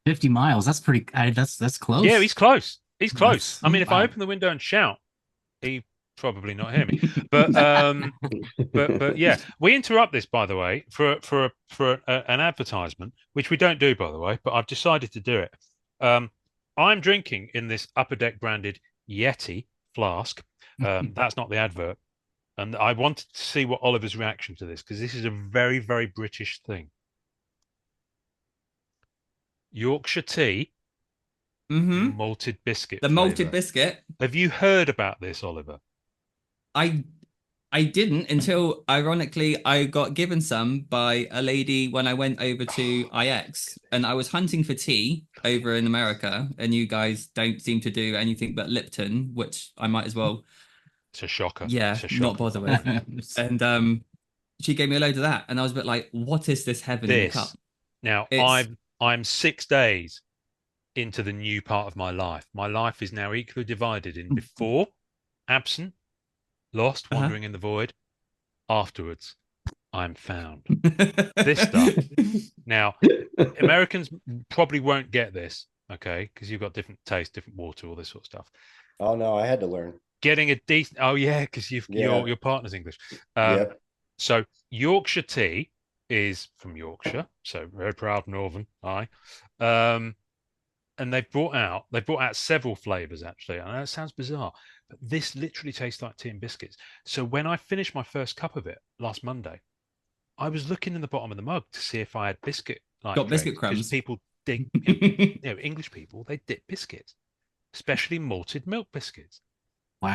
50 miles. That's pretty. That's close. Yeah, he's close. He's close. That's, I mean, if I wow. open the window and shout, he probably not hear me. But but yeah, we interrupt this, by the way, an advertisement, which we don't do, by the way, but I've decided to do it. I'm drinking in this Upper Deck branded Yeti flask. That's not the advert, and I wanted to see what Oliver's reaction to this, because this is a very, very British thing. Yorkshire tea, malted biscuit. The malted biscuit. Have you heard about this, Oliver? I didn't until, ironically, I got given some by a lady when I went over to IX, and I was hunting for tea over in America, and you guys don't seem to do anything but Lipton, which I might as well. It's a shocker. Yeah, It's a shocker. not bother with. And she gave me a load of that, and I was a bit like, "What is this heaven in a cup?" Now, I'm 6 days into the new part of my life. My life is now equally divided in before, absent, lost, wandering in the void. Afterwards, I'm found. This stuff. Now, Americans probably won't get this, okay, because you've got different taste, different water, all this sort of stuff. Oh no, I had to learn. Getting a decent. Oh yeah, because your partner's English. So Yorkshire tea is from Yorkshire, so very proud Northern. And they've brought out several flavors, actually. I know it sounds bizarre, but this literally tastes like tea and biscuits. So when I finished my first cup of it last Monday, I was looking in the bottom of the mug to see if I had biscuit. Got biscuit crumbs. People dig, English people, they dip biscuits, especially malted milk biscuits,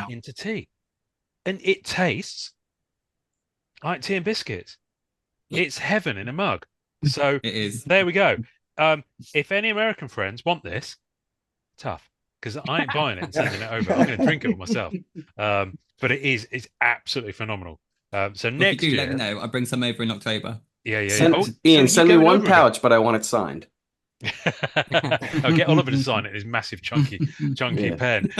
into tea, and it tastes like tea and biscuits. It's heaven in a mug. So it is. There we go. If any American friends want this, tough, because I ain't buying it and sending it over. I'm going to drink it myself. But it's absolutely phenomenal. So next year, let me know. I'll bring some over in October. Yeah. Ian, send me one pouch, but I want it signed. I'll get Oliver to sign it in his massive chunky pen.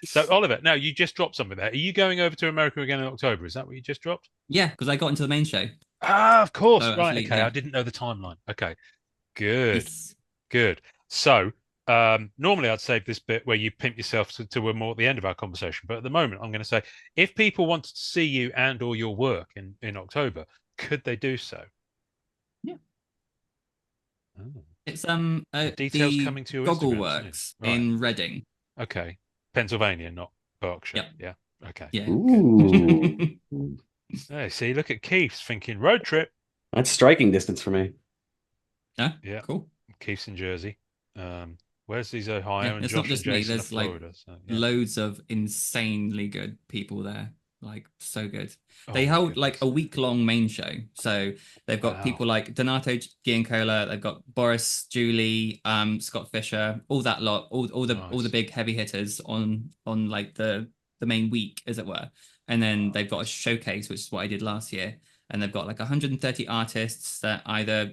So Oliver, now you just dropped something there. Are you going over to America again in October? Is that what you just dropped? Yeah, because I got into the main show. Of course. Right. Actually, okay. Yeah. I didn't know the timeline. Okay. Good. Yes. Good. So normally I'd save this bit where you pimp yourself to we're more at the end of our conversation. But at the moment, I'm going to say, if people wanted to see you and or your work in October, could they do so? Yeah. Oh. It's details coming to your Goggle Instagram Works in Reading. Okay. Pennsylvania, not Berkshire. Yep. Yeah. Okay. Yeah. Ooh. Hey, see, look at Keith's thinking road trip. That's striking distance for me. Yeah. Cool. Keith's in Jersey. Where's these Ohio and it's Josh not just and me. Jason There's Florida, loads of insanely good people there. Like so good. They held like a week-long main show. So they've got people like Donato Giancola, they've got Boris, Julie, Scott Fisher, all that lot, all the big heavy hitters on like the main week, as it were. And then they've got a showcase, which is what I did last year. And they've got like 130 artists that either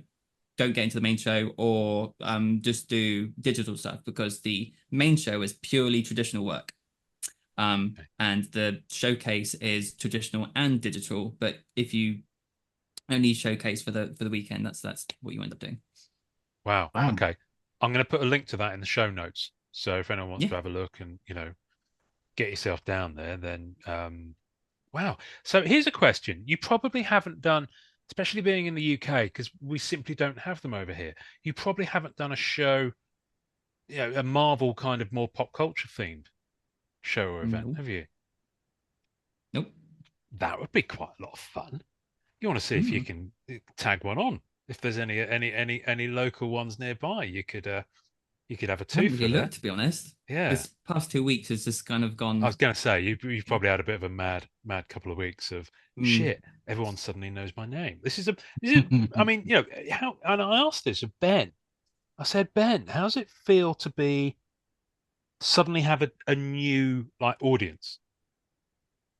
don't get into the main show or just do digital stuff, because the main show is purely traditional work. And the showcase is traditional and digital, but if you only showcase for the weekend, that's what you end up doing. Wow. Okay. I'm going to put a link to that in the show notes. So if anyone wants to have a look and, get yourself down there, then wow. So here's a question. You probably haven't done, especially being in the UK, because we simply don't have them over here. You probably haven't done a show, a Marvel kind of more pop culture themed show or event, have you? Nope. That would be quite a lot of fun. You want to see if you can tag one on. If there's any local ones nearby, you could have a two for that. To be honest, yeah. This past 2 weeks has just kind of gone. I was going to say you've probably had a bit of a mad couple of weeks of shit. Everyone suddenly knows my name. This is. I mean, how? And I asked this of Ben. I said, Ben, how does it feel to be suddenly have a new audience,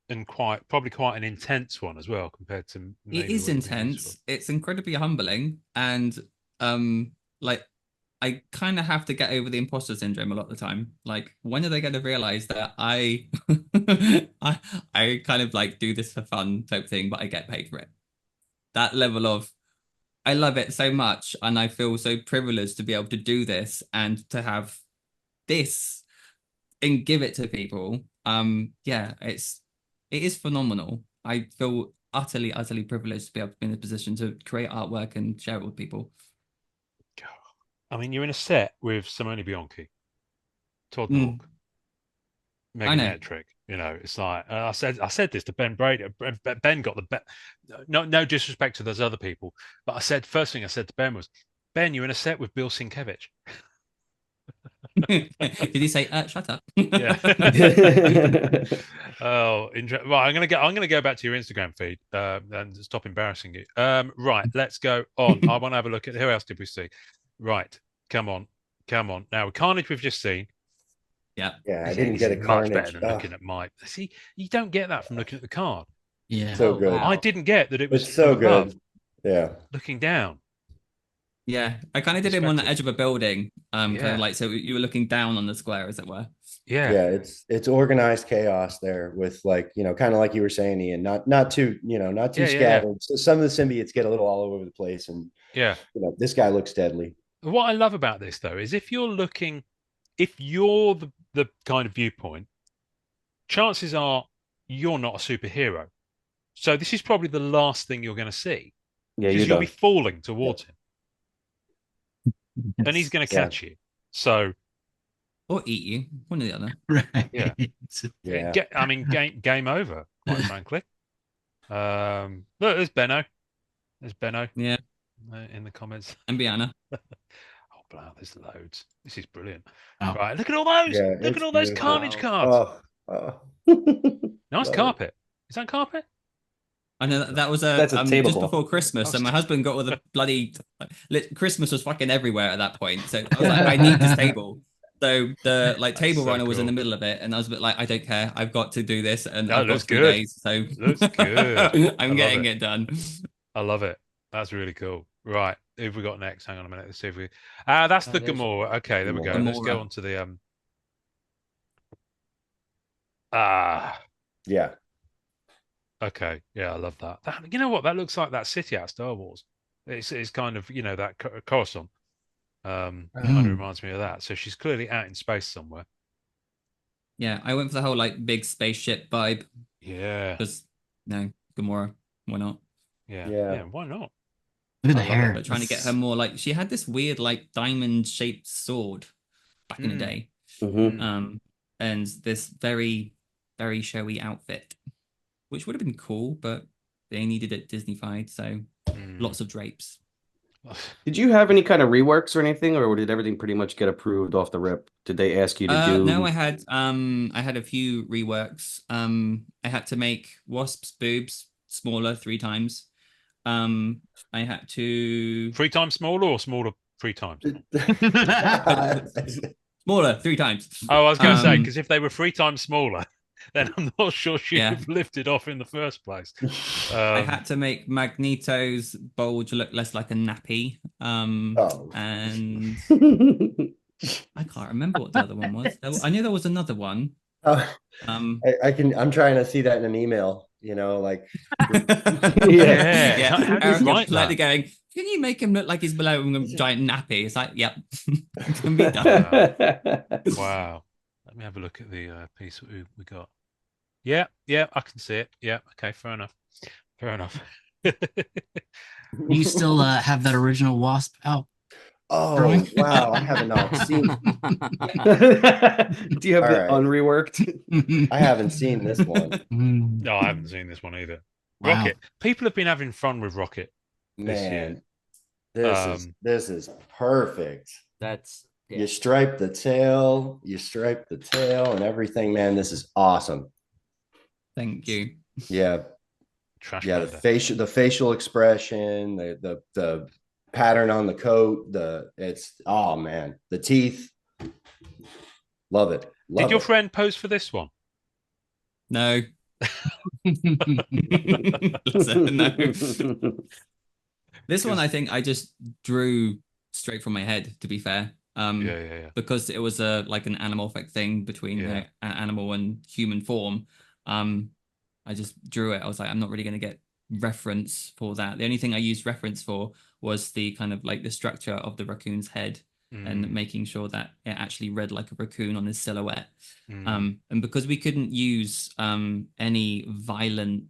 and probably quite an intense one as well compared to it is intense. It's incredibly humbling, and I kind of have to get over the imposter syndrome a lot of the time. Like, when are they going to realize that I I kind of do this for fun type thing, but I get paid for it? that level of I love it so much, and I feel so privileged to be able to do this and to have this and give it to people. Yeah, it is phenomenal. I feel utterly, utterly privileged to be able to be in a position to create artwork and share it with people. I mean, you're in a set with Simone Bianchi, Todd Nork, Megan Ettrick. You know, it's like I said this to Ben Brady. Ben got the best. No disrespect to those other people, but first thing I said to Ben was, Ben, you're in a set with Bill Sienkiewicz. Did he say, "Shut up"? Yeah. Oh, interesting. Right, I'm gonna go back to your Instagram feed and stop embarrassing you. Right, let's go on. I want to have a look at who else did we see. Right, come on. Now, Carnage we've just seen. Yeah, I didn't get a much Carnage. better than looking at Mike. See, you don't get that from looking at the card. Yeah, so good. I didn't get that it was It's so above, good. Yeah, looking down. Yeah, I kind of did him on the edge of a building, kind of like so you were looking down on the square, as it were. Yeah, it's organized chaos there with like kind of like you were saying, Ian, not too scattered. So some of the symbiotes get a little all over the place, and this guy looks deadly. What I love about this though is if you're the kind of viewpoint, chances are you're not a superhero. So this is probably the last thing you're going to see. Yeah, you'll be falling towards him. And he's going to catch you. So, or eat you, one or the other. Right. Yeah. Game over, quite frankly. Look, there's Benno. Yeah. In the comments. And Biana. Oh, wow, there's loads. This is brilliant. Oh. Right, look at all those. Yeah, look at all those Carnage cards. Oh. Nice carpet. Is that carpet? I know that was That's a table just cloth. before Christmas, and my husband got all the bloody Christmas was fucking everywhere at that point. So I was like, I need this table. So the table runner was in the middle of it, and I was a bit like, I don't care, I've got to do this, and I've got 3 days, so looks good. I'm getting it done. I love it. That's really cool. Right, who have we got next? Hang on a minute. Let's see if we. That's the Gamora. Okay, there we go. Let's go on to the Yeah. Okay, yeah, I love that. You know what? That looks like that city out of Star Wars. It's kind of that Coruscant. Kind of reminds me of that. So she's clearly out in space somewhere. Yeah, I went for the whole like big spaceship vibe. Yeah. Because Gamora, why not? Yeah, why not? Look at the hair. But trying to get her more like she had this weird like diamond shaped sword back in the day. Mm-hmm. And this very, very showy outfit, which would have been cool, but they needed it Disney-fied, so lots of drapes. Did you have any kind of reworks or anything, or did everything pretty much get approved off the rip? Did they ask you to do? No, I had a few reworks. I had to make Wasp's boobs smaller 3 times. I had to 3 times smaller or smaller 3 times? Smaller 3 times. Oh, I was going to say, because if they were 3 times smaller, then I'm not sure she'd have lifted off in the first place. I had to make Magneto's bulge look less like a nappy. And I can't remember what the other one was. I knew there was another one. I'm trying to see that in an email, like yeah. Eric's slightly going, can you make him look like he's below a giant nappy? It's like, yep. Can be done. Wow. Let me have a look at the piece we got. Yeah, I can see it. Yeah, okay, fair enough. You still have that original Wasp out? Oh, wow, I have not seen. Do you have it unreworked? I haven't seen this one. No, I haven't seen this one either. Wow. Rocket. People have been having fun with Rocket this year. This is perfect. That's you stripe the tail, and everything, man. This is awesome. Thank you. Yeah. The facial expression, the pattern on the coat, the teeth. Love it. Did your friend pose for this one? No. No. This one I think I just drew straight from my head, to be fair. Because it was like an anamorphic thing between an animal and human form. I just drew it. I was like, I'm not really going to get reference for that. The only thing I used reference for was the kind of like the structure of the raccoon's head and making sure that it actually read like a raccoon on his silhouette. And because we couldn't use any violent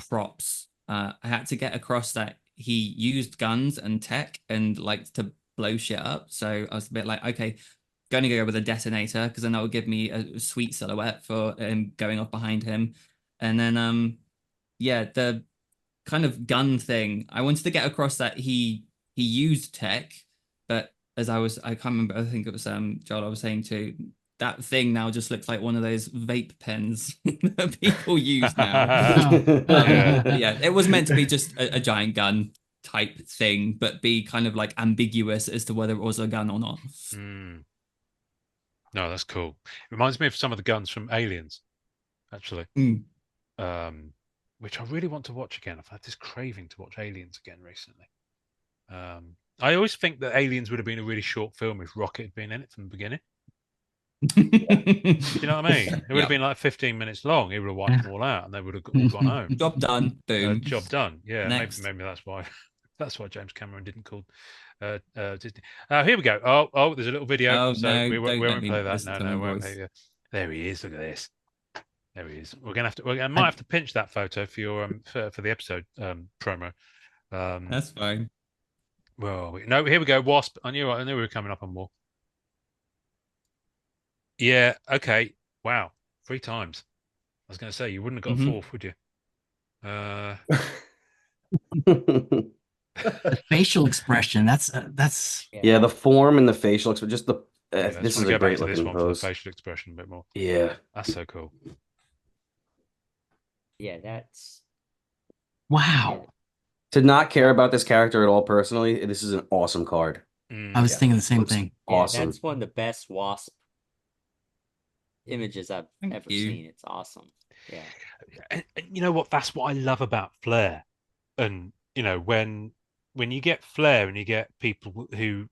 props, I had to get across that he used guns and tech and liked to blow shit up. So I was a bit like, okay, going to go with a detonator because then that will give me a sweet silhouette for him going off behind him. And then yeah, the kind of gun thing, I wanted to get across that he used tech, but as I can't remember, I think it was Joel I was saying too, that thing now just looks like one of those vape pens that people use now. Yeah, it was meant to be just a giant gun type thing, but be kind of like ambiguous as to whether it was a gun or not. No, that's cool. It reminds me of some of the guns from Aliens, actually. Which I really want to watch again. I've had this craving to watch Aliens again recently. I always think that Aliens would have been a really short film if Rocket had been in it from the beginning. Do you know what I mean? It would have been like 15 minutes long. He would have wiped them all out, and they would have all gone home. Job done. Boom. Job done. Yeah, Next. maybe that's why. That's why James Cameron didn't call Disney. Here we go. Oh, there's a little video. Oh, so no, we won't play that. listen No, to no, my won't. voice. There he is. Look at this. There he is. I might have to pinch that photo for your for the episode promo. That's fine. Well, no, here we go. Wasp. I knew we were coming up on more. Yeah. Okay. Wow. 3 times. I was going to say you wouldn't have got a 4th, would you? The facial expression. That's yeah. The form and the facial expression. Just the. This is a great looking one pose. for the facial expression a bit more. Yeah. That's so cool. Yeah, that's wow. To not care about this character at all personally, this is an awesome card. I was thinking the same thing. Awesome. That's one of the best Wasp images I've ever seen. It's awesome. Yeah. And you know what? That's what I love about Flair. And you know, when you get Flair and you get people who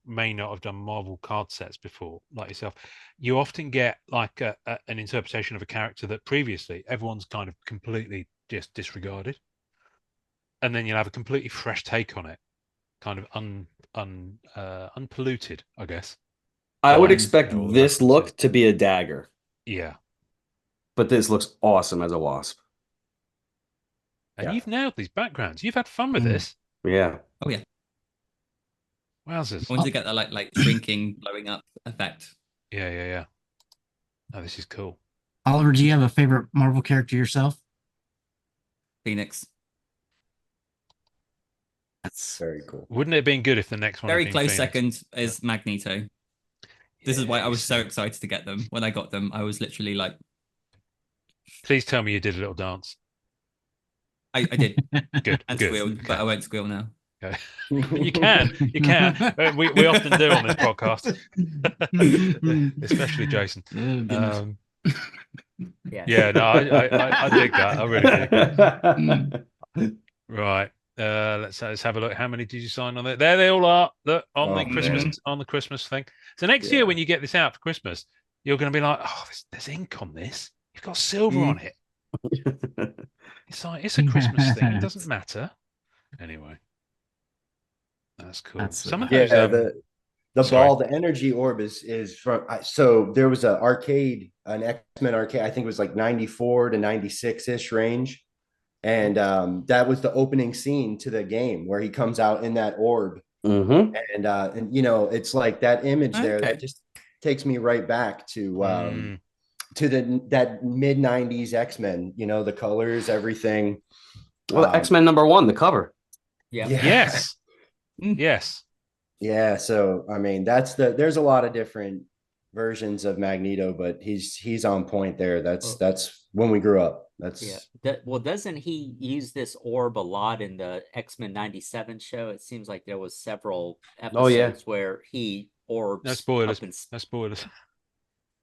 may not have done Marvel card sets before, like yourself, you often get like an interpretation of a character that previously everyone's kind of completely just disregarded, and then you'll have a completely fresh take on it, kind of unpolluted, I guess. I would expect this look to be a dagger. Yeah. But this looks awesome as a Wasp. And you've nailed these backgrounds. You've had fun with this. Yeah. Oh yeah. Wowzers. I wanted to get that like shrinking, blowing up effect. Yeah. Oh, this is cool. Oliver, do you have a favorite Marvel character yourself? Phoenix. That's very cool. Wouldn't it have been good if the next one very had been close Phoenix? second is Magneto. This is why I was so excited to get them. When I got them, I was literally like, please tell me you did a little dance. I did. Good. And good. squealed, but I won't squeal now. Okay. You can. We often do on this podcast, especially Jason. Yeah, no, I dig that. I really dig. Right. Let's have a look. How many did you sign on there? There they all are. Look, on the Christmas thing. So next year when you get this out for Christmas, you're going to be like, oh, there's ink on this. You've got silver on it. It's like it's a Christmas thing. It doesn't matter. Anyway, that's cool. Some of those, the ball, the energy orb is from. So there was an X-Men arcade. I think it was like 94 to 96 ish range. And that was the opening scene to the game where he comes out in that orb. And you know, it's like that image there that just takes me right back to that mid-90s X-Men, you know, the colors, everything. Well, X-Men #1, the cover. Yes. Yeah, so I mean, there's a lot of different versions of Magneto, but he's on point there. That's when we grew up. Well, doesn't he use this orb a lot in the X-Men 97 show? It seems like there was several episodes where he orbs. No spoilers. No spoilers.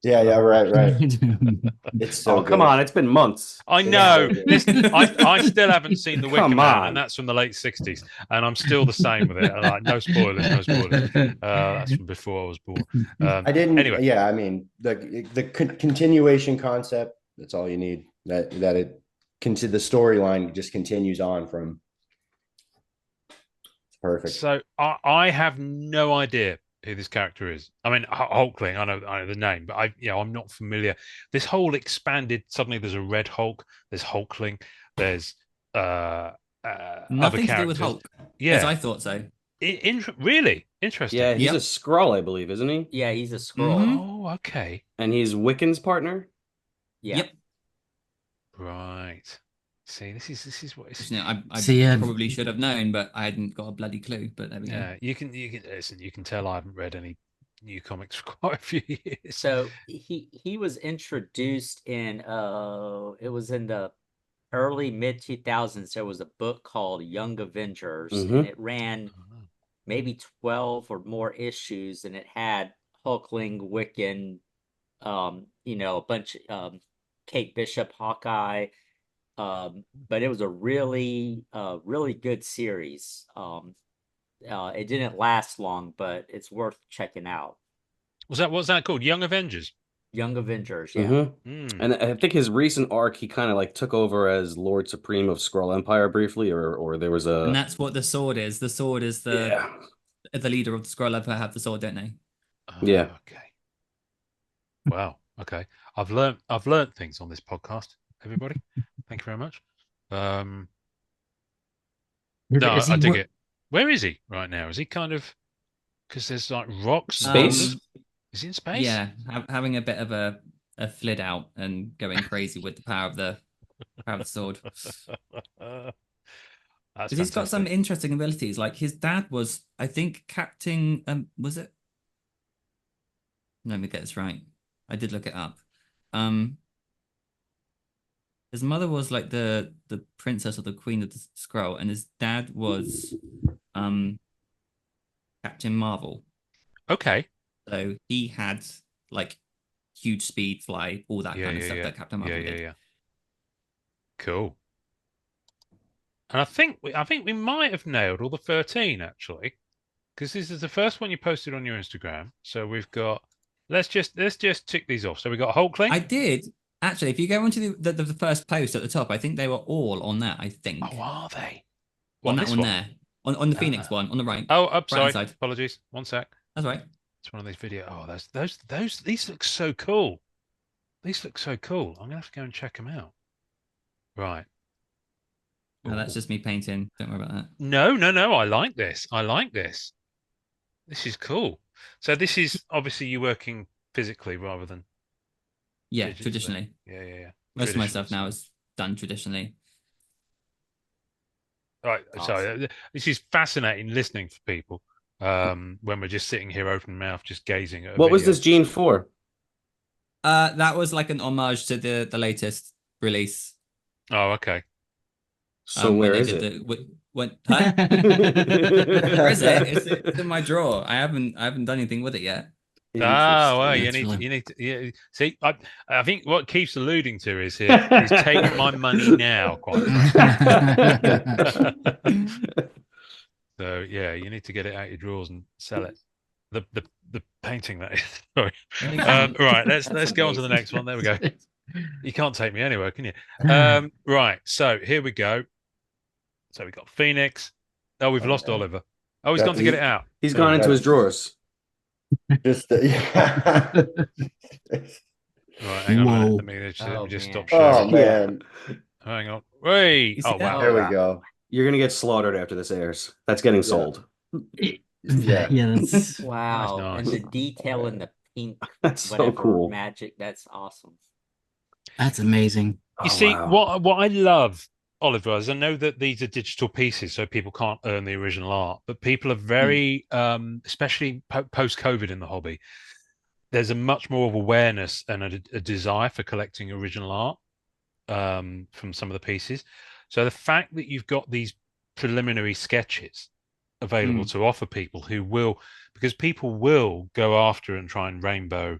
Yeah, right. It's so come on, it's been months. I know. I still haven't seen The Wicker Man, and that's from the late 60s, and I'm still the same with it. Like, no spoilers. That's from before I was born. I didn't. Anyway. Yeah, I mean, the continuation concept. That's all you need. That it the storyline just continues on from. It's perfect. So I have no idea who this character is. I mean, Hulkling, I know the name, but I'm not familiar. This whole expanded. Suddenly, there's a Red Hulk. There's Hulkling. There's other Nothing to do characters. with Hulk. Yeah, as I thought so. Really interesting. Yeah, he's a Skrull, I believe, isn't he? Yeah, he's a Skrull. Oh, okay. And he's Wiccan's partner. Yeah. Yep. Right. See, this is what it's. I probably should have known, but I hadn't got a bloody clue. But there we go. Yeah, you can listen. You can tell I haven't read any new comics for quite a few years. So he was introduced in it was in the early mid 2000s. There was a book called Young Avengers, and it ran maybe 12 or more issues, and it had Hulkling, Wiccan, a bunch Kate Bishop, Hawkeye. But it was a really good series. It didn't last long, but it's worth checking out. What's that called? Young Avengers. Young Avengers, yeah. And I think his recent arc, he kind of like took over as Lord Supreme of Skrull Empire briefly, or there was a. And that's what the sword is. The sword is the leader of the Skrull Empire. Have the sword, don't they? Yeah. Okay. Wow. Okay. I've learned things on this podcast. Everybody, thank you very much. No, I dig it. Where is he right now? Is he kind of because there's like rocks? Space? Is he in space? Yeah, having a bit of a flit out and going crazy with the power of the sword. Because he's got some interesting abilities. Like his dad was, I think, Captain. Was it? Let me get this right. I did look it up. His mother was like the princess or the queen of the Skrull, and his dad was Captain Marvel. Okay. So he had like huge speed, fly, all that kind of stuff that Captain Marvel did. Yeah. Cool. And I think we might have nailed all the 13 actually, because this is the first one you posted on your Instagram. So we've got. Let's just tick these off. So we got Hulkling. I did. Actually, if you go into the first post at the top, I think they were all on that, I think. Oh, are they? On that one there. On the Phoenix one, on the right. Oh, sorry. Side. Apologies. One sec. That's right. It's one of these videos. Oh, these look so cool. These look so cool. I'm going to have to go and check them out. Right. No, that's just me painting. Don't worry about that. No. I like this. This is cool. So this is obviously you working physically rather than. Yeah, digitally. traditionally. Yeah. Most of my stuff now is done traditionally. Right. Awesome. Sorry. This is fascinating listening for people when we're just sitting here open mouth, just gazing at. What was this gene for? That was like an homage to the latest release. Oh, okay. So where is it? Where is it? It's in my drawer. I haven't done anything with it yet. Oh, well, you need to see. I think what Keith's alluding to is he's taking my money now, quite frankly. So yeah, you need to get it out your drawers and sell it. The painting that is. Sorry. Right, let's go on to the next one. There we go. You can't take me anywhere, can you? Right, so here we go. So we got Phoenix. Oh, we've lost Oliver. Oh, he's gone to get it out. He's gone into his drawers. Just yeah. Right, hang on a minute. Let me just stop sharing. Oh man. Hang on. Wait. Oh wow. There we go. You're gonna get slaughtered after this airs. That's getting sold. Yeah, that's wow. Nice. And the detail in the pink That's so cool. magic, that's awesome. That's amazing. You see, what I love, Oliver, is I know that these are digital pieces, so people can't earn the original art, but people are very, especially post-COVID in the hobby, there's a much more of awareness and a desire for collecting original art from some of the pieces. So the fact that you've got these preliminary sketches available to offer people who will, because people will go after and try and rainbow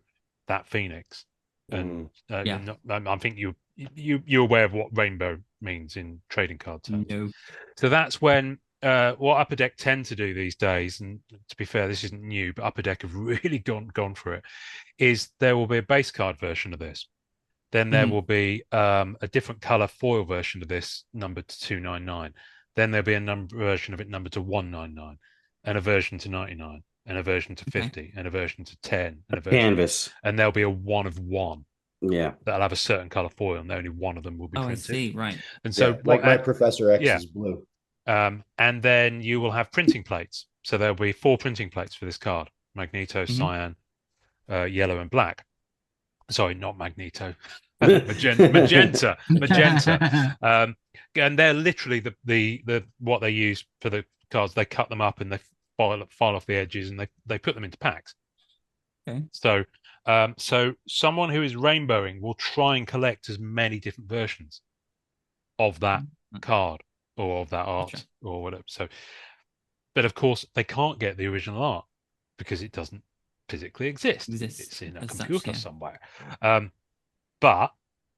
that Phoenix. And I think you're aware of what rainbow means in trading card terms. No. So that's when what Upper Deck tend to do these days, and to be fair, this isn't new, but Upper Deck have really gone for it, is there will be a base card version of this. Then there will be a different color foil version of this numbered to 299. Then there'll be a version of it numbered to 199, and a version to 99, and a version to 50, and a version to 10, and a version Canvas. and there'll be a one of one. Yeah. That'll have a certain color foil, and only one of them will be printed. I see, right. And so, like my Professor X is blue. And then you will have printing plates. So there'll be 4 printing plates for this card: Magneto, Cyan, yellow, and black. Sorry, not Magneto. magenta. And they're literally the what they use for the cards. They cut them up and they file off the edges, and they put them into packs. Okay. So someone who is rainbowing will try and collect as many different versions of that card or of that art or whatever. So, but of course they can't get the original art because it doesn't physically exist. It's in a computer somewhere. But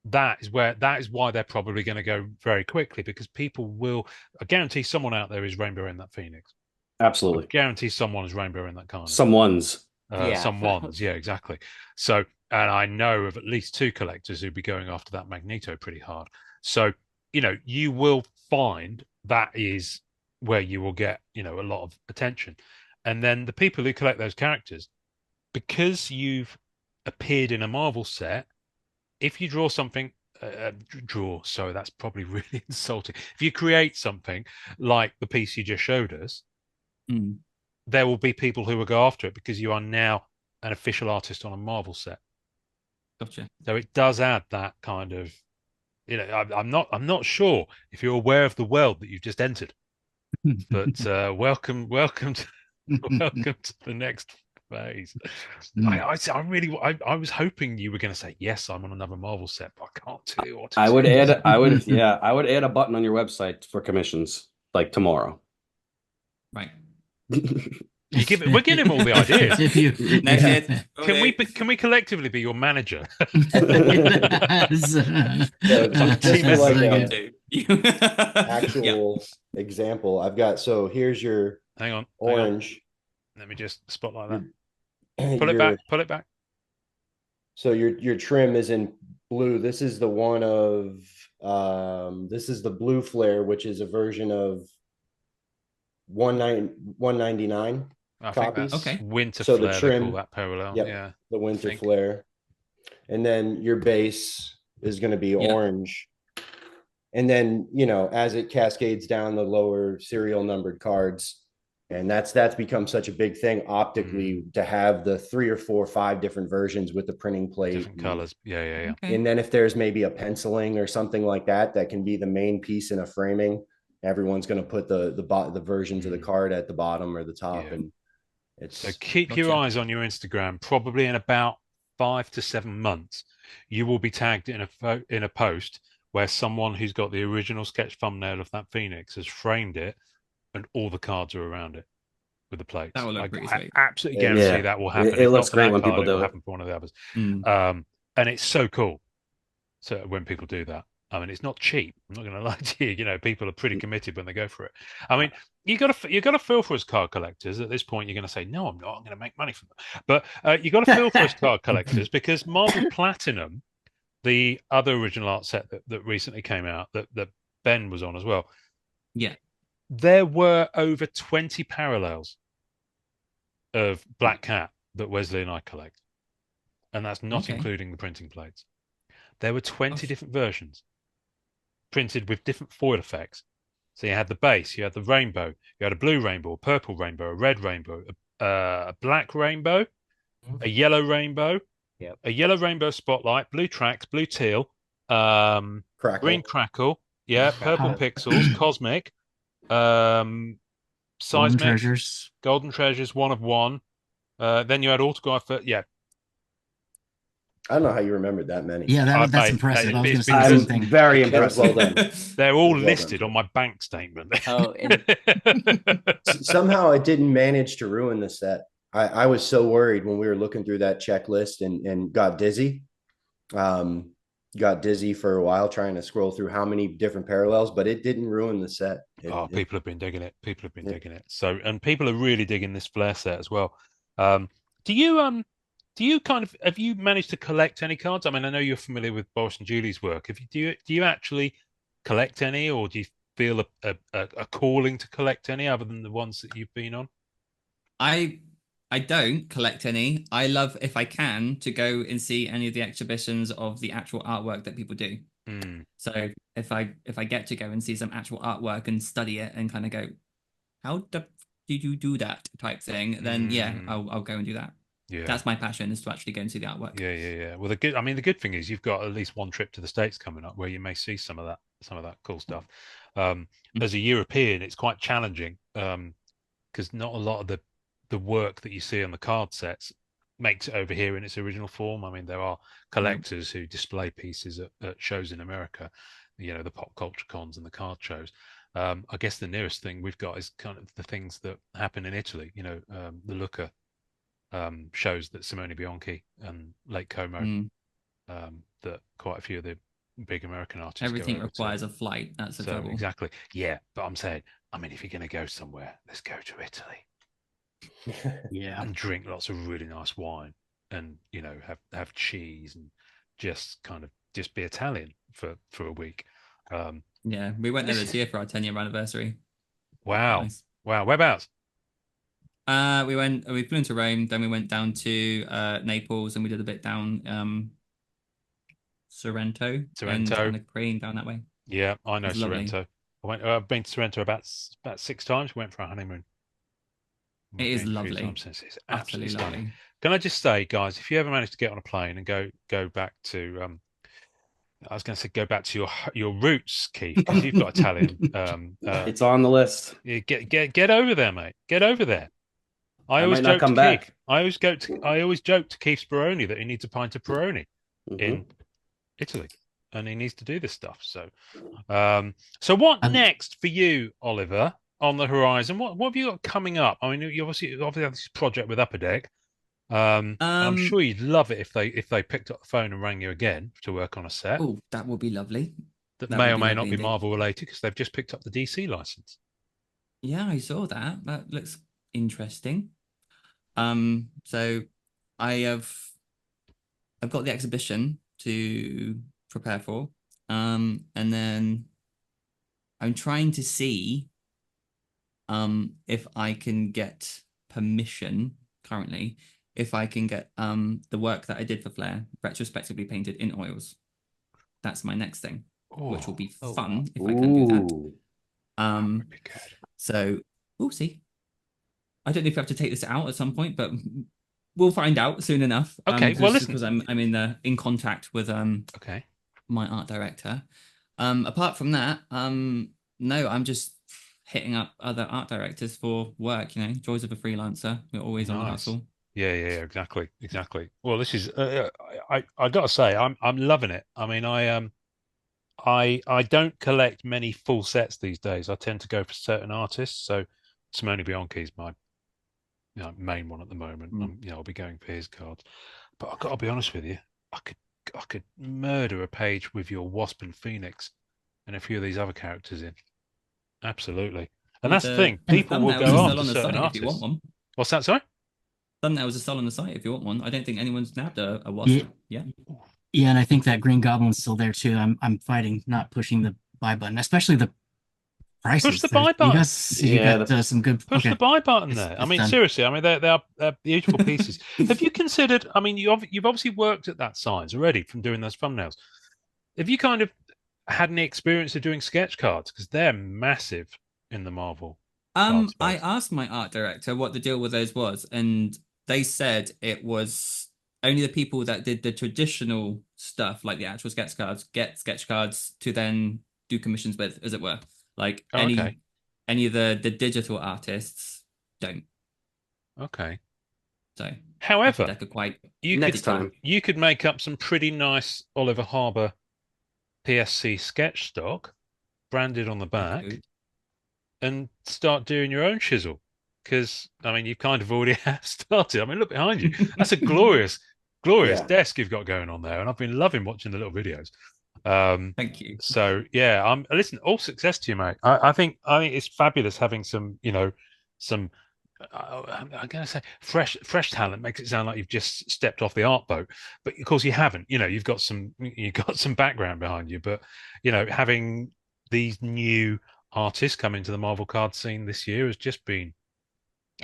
that is why they're probably going to go very quickly, because people will. I guarantee someone out there is rainbowing that Phoenix. Absolutely. I guarantee someone is rainbowing that Carnage. Someone's. Someone's, yeah, exactly. So, and I know of at least 2 collectors who'd be going after that Magneto pretty hard. So, you will find that is where you will get, a lot of attention. And then the people who collect those characters, because you've appeared in a Marvel set, if you draw something, sorry, that's probably really insulting. If you create something like the piece you just showed us, there will be people who will go after it because you are now an official artist on a Marvel set. Gotcha. So it does add that kind of, I'm not sure if you're aware of the world that you've just entered, but welcome to the next phase. I was hoping you were going to say yes, I'm on another Marvel set, but I can't tell you what. I would add a button on your website for commissions like tomorrow. Right. We're giving him all the ideas. Can we collectively be your manager? Actual example. I've got, so here's your orange. Let me just spotlight that. Pull it back. So your trim is in blue. This is the one of this is the blue Flair, which is a version of 199 copies. Okay. Winter Flair, the trim, they call that parallel. Yep, yeah, the Winter Flair. And then your base is going to be orange. And then, as it cascades down the lower serial numbered cards, and that's become such a big thing optically to have the 3 or 4 or 5 different versions with the printing plate, different colors. Yeah. Okay. And then if there's maybe a penciling or something like that can be the main piece in a framing, everyone's going to put the versions of the card at the bottom or the top. And so keep your eyes on your Instagram. Probably in about 5 to 7 months, you will be tagged in a post where someone who's got the original sketch thumbnail of that Phoenix has framed it, and all the cards are around it with the plates. That will look pretty sweet. I absolutely guarantee that will happen. It looks great when people do it. Happen for one of the others. And it's so cool. So when people do that, I mean, it's not cheap. I'm not going to lie to you. People are pretty committed when they go for it. I mean, you got to feel for us card collectors. At this point, you're going to say, "No, I'm not. I'm going to make money from them." But you got to feel for us card collectors, because Marvel Platinum, the other original art set that recently came out, that Ben was on as well. Yeah, there were over 20 parallels of Black Cat that Wesley and I collect, and that's not including the printing plates. There were 20 different versions printed with different foil effects. So you had the base, you had the rainbow, you had a blue rainbow, a purple rainbow, a red rainbow, a black rainbow, a yellow rainbow, a yellow rainbow spotlight, blue tracks, blue teal, green crackle, purple pixels, cosmic, seismic, golden treasures, one of one. Then you had autograph. I don't know how you remembered that many. Yeah, that's impressive. I was going to say the same thing. Very impressive. Well done. They're all listed on my bank statement. Somehow it didn't manage to ruin the set. I was so worried when we were looking through that checklist and got dizzy. Got dizzy for a while trying to scroll through how many different parallels, but it didn't ruin the set. People have been digging it. Digging it. So, and people are really digging this Flair set as well. Do Do you have you managed to collect any cards? I mean, I know you're familiar with Boris and Julie's work. Do you actually collect any, or do you feel a calling to collect any other than the ones that you've been on? I I don't collect any. I love, if I can, to go and see any of the exhibitions of the actual artwork that people do. Mm. So if I get to go and see some actual artwork and study it and kind of go, how did you do that type thing, then yeah, I'll go and do that. Yeah. That's my passion, is to actually go and see the artwork. Yeah. Well, the good thing is you've got at least one trip to the States coming up where you may see some of that cool stuff. As a European, it's quite challenging because not a lot of the work that you see on the card sets makes it over here in its original form. I mean, there are collectors who display pieces at shows in America, the pop culture cons and the card shows. I guess the nearest thing we've got is kind of the things that happen in Italy, the Lucca shows that Simone Bianchi and Lake Como, that quite a few of the big American artists Everything go requires a flight. That's the trouble. Exactly. Yeah, but I'm saying, I mean, if you're going to go somewhere, let's go to Italy. Yeah. And drink lots of really nice wine, and have cheese, and just be Italian for a week. Yeah, we went there this year for our 10-year anniversary. Wow. Nice. Wow. Whereabouts? We flew into Rome, then we went down to Naples, and we did a bit down Sorrento and kind of Crane down that way. Yeah, I know Sorrento. I've been to Sorrento about 6 times. We went for our honeymoon. It is lovely. It's absolutely stunning. Lovely. Can I just say, guys, if you ever manage to get on a plane and go back to I was going to say go back to your roots, Keith, because you've got Italian. It's on the list. Yeah, get over there, mate. Get over there. I always might not come back. Keith. I always joke to Keith Speroni that he needs a pint of Peroni in Italy, and he needs to do this stuff. So, so what next for you, Oliver, on the horizon? What have you got coming up? I mean, you obviously have this project with Upper Deck. I'm sure you'd love it if they picked up the phone and rang you again to work on a set. Oh, that would be lovely. That may or may not be Marvel related, because they've just picked up the DC license. Yeah, I saw that. That looks interesting. So I've got the exhibition to prepare for. And then I'm trying to see if I can get permission currently, if I can get the work that I did for Flair retrospectively painted in oils. That's my next thing, which will be fun if I can do that. That be good. So we'll see. I don't know if we have to take this out at some point, but we'll find out soon enough. Okay. Well, listen, because I'm in contact with my art director. Apart from that, no, I'm just hitting up other art directors for work. Joys of a freelancer. We're always on the hustle. Yeah, exactly. Well, this is I got to say, I'm loving it. I mean, I don't collect many full sets these days. I tend to go for certain artists. So Simone Bianchi is my main one at the moment. I'll be going for his cards. But I've got to be honest with you, I could murder a page with your Wasp and Phoenix and a few of these other characters in. Absolutely. And that's the thing. People will go after certain artists. If you want one. What's that, sorry? Thumbnails are still on the site if you want one. I don't think anyone's nabbed a Wasp. Yeah. Yeah, and I think that Green Goblin's still there too. I'm fighting not pushing the buy button, especially the prices. Push the buy button. You got some good. Push the buy button there. I mean, seriously. I mean, they're beautiful pieces. Have you considered? I mean, you've obviously worked at that size already from doing those thumbnails. Have you kind of had any experience of doing sketch cards, because they're massive in the Marvel? I asked my art director what the deal with those was, and they said it was only the people that did the traditional stuff, like the actual sketch cards, get sketch cards to then do commissions with, as it were. Like any of the digital artists don't. Okay. So, however, you could make up some pretty nice Oliver Harbour PSC sketch stock, branded on the back, and start doing your own chisel. Because I mean, you kind of already have started. I mean, look behind you. That's a glorious desk you've got going on there, and I've been loving watching the little videos. Thank you. So yeah, listen, all success to you, mate. I think it's fabulous having some I'm going to say fresh talent makes it sound like you've just stepped off the art boat, but of course you haven't. You've got some background behind you, but having these new artists come into the Marvel card scene this year has just been.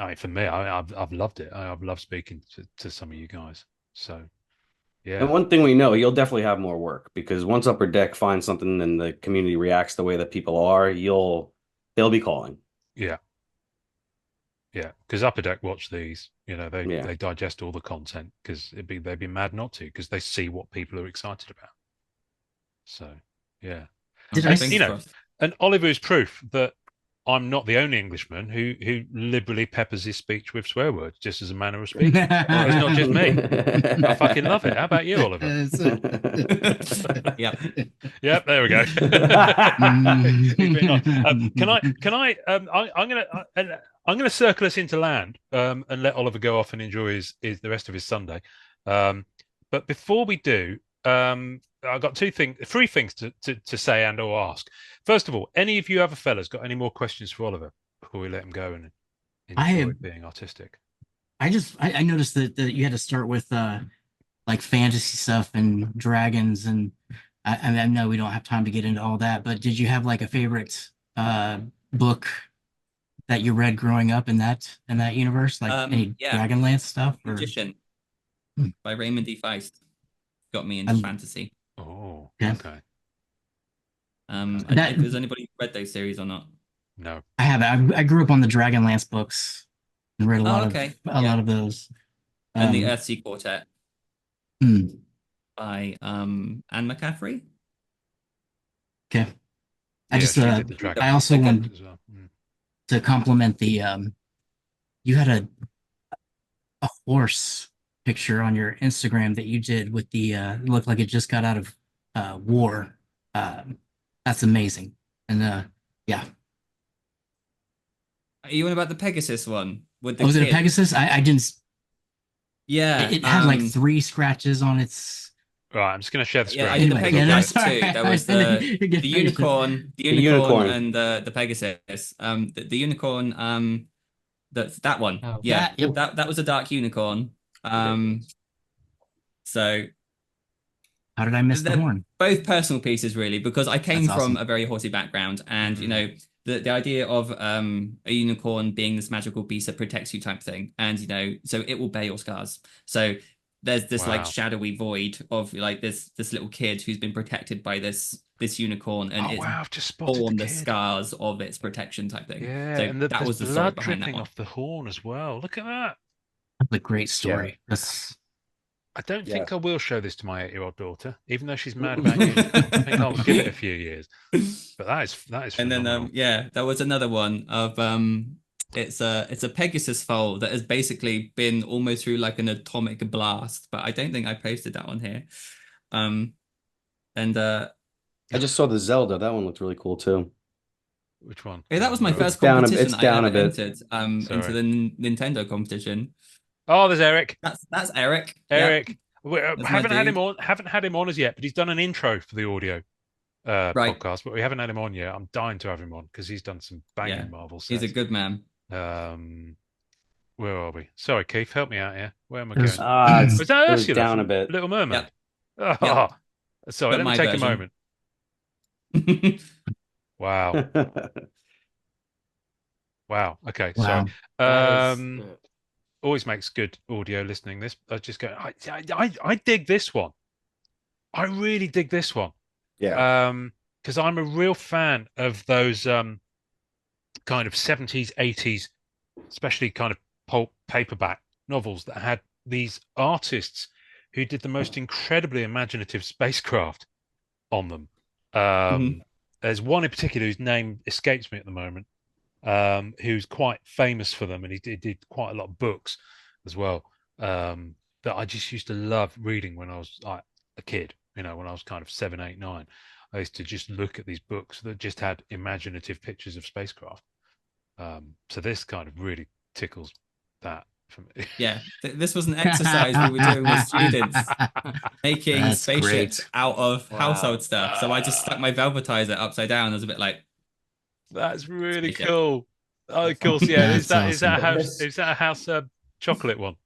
I mean, for me, I've loved it. I've loved speaking to some of you guys. So And yeah, one thing we know, you'll definitely have more work because once Upper Deck finds something and the community reacts the way that people are, they'll be calling. yeah. Yeah, because Upper Deck watch these, Yeah. they digest all the content because they'd be mad not to because they see what people are excited about. So, yeah, Did and, I you know, and Oliver is proof that I'm not the only Englishman who liberally peppers his speech with swear words just as a manner of speaking. It's not just me. I fucking love it. How about you, Oliver? Yep. Yep, there we go. I'm gonna circle us into land and let Oliver go off and enjoy his the rest of his Sunday. But before we do, I've got three things to say and or ask. First of all, any of you other fellas got any more questions for Oliver before we let him go and enjoy being artistic? I noticed that you had to start with like fantasy stuff and dragons, and I know we don't have time to get into all that, but did you have like a favorite book that you read growing up in that universe, like any Dragonlance stuff? Magician by Raymond D. Feist got me into fantasy. Oh, okay. Does anybody read those series or not? No, I haven't. I grew up on the Dragonlance books and read a lot of those. And the Earthsea Quartet by Anne McCaffrey. Okay. I also wanted well. to compliment the you had a horse picture on your Instagram that you did with the it looked like it just got out of war. That's amazing. And yeah. Are you on about the Pegasus one with the was it a Pegasus? I didn't. Yeah, it had like 3 scratches on its. Right, I'm just going to share the screen. Yeah, I did the Pegasus too. There was the unicorn, and the Pegasus. The unicorn. That one. Oh, yeah, yep. that was a dark unicorn. So. How did I miss the horn? Both personal pieces, really, because I came from a very horsey background, and the idea of a unicorn being this magical beast that protects you type thing, and so it will bear your scars. So there's this like shadowy void of like this little kid who's been protected by this unicorn, and I've just borne the scars of its protection type thing. Yeah, so and that was the story behind that one. off the horn as well. Look at that. That's a great story. Yeah. I don't think I will show this to my 8-year-old daughter, even though she's mad about you. I think I'll give it a few years. But that is and phenomenal. then there was another one of it's a Pegasus foal that has basically been almost through like an atomic blast, but I don't think I posted that one here. I just saw the Zelda. That one looked really cool too. Which one? Yeah, that was my first competition I ever entered into the Nintendo competition. Oh, there's Eric. That's Eric. Eric. Yep. Haven't had him on as yet, but he's done an intro for the audio podcast, but we haven't had him on yet. I'm dying to have him on because he's done some banging Marvel sets. He's a good man. Where are we? Sorry, Keith, help me out here. Where am I going? Was that Ursula? Down a bit. Little Mermaid. Yep. Sorry, let me take a moment. Wow. Wow. Okay. Wow. So, always makes good audio listening. This I just go. I dig this one. I really dig this one. Yeah. Because I'm a real fan of those kind of 70s, 80s, especially kind of pulp paperback novels that had these artists who did the most incredibly imaginative spacecraft on them. There's one in particular whose name escapes me at the moment. Who's quite famous for them, and he did quite a lot of books as well. That I just used to love reading when I was like a kid. When I was kind of 7, 8, 9, I used to just look at these books that just had imaginative pictures of spacecraft. So this kind of really tickles that for me. Yeah, this was an exercise we were doing with students, making spaceships out of household stuff. So I just stuck my velvetizer upside down. I was a bit like, that's really cool. Oh, of course, yeah. That's Is that a awesome. house? Is that a house chocolate one?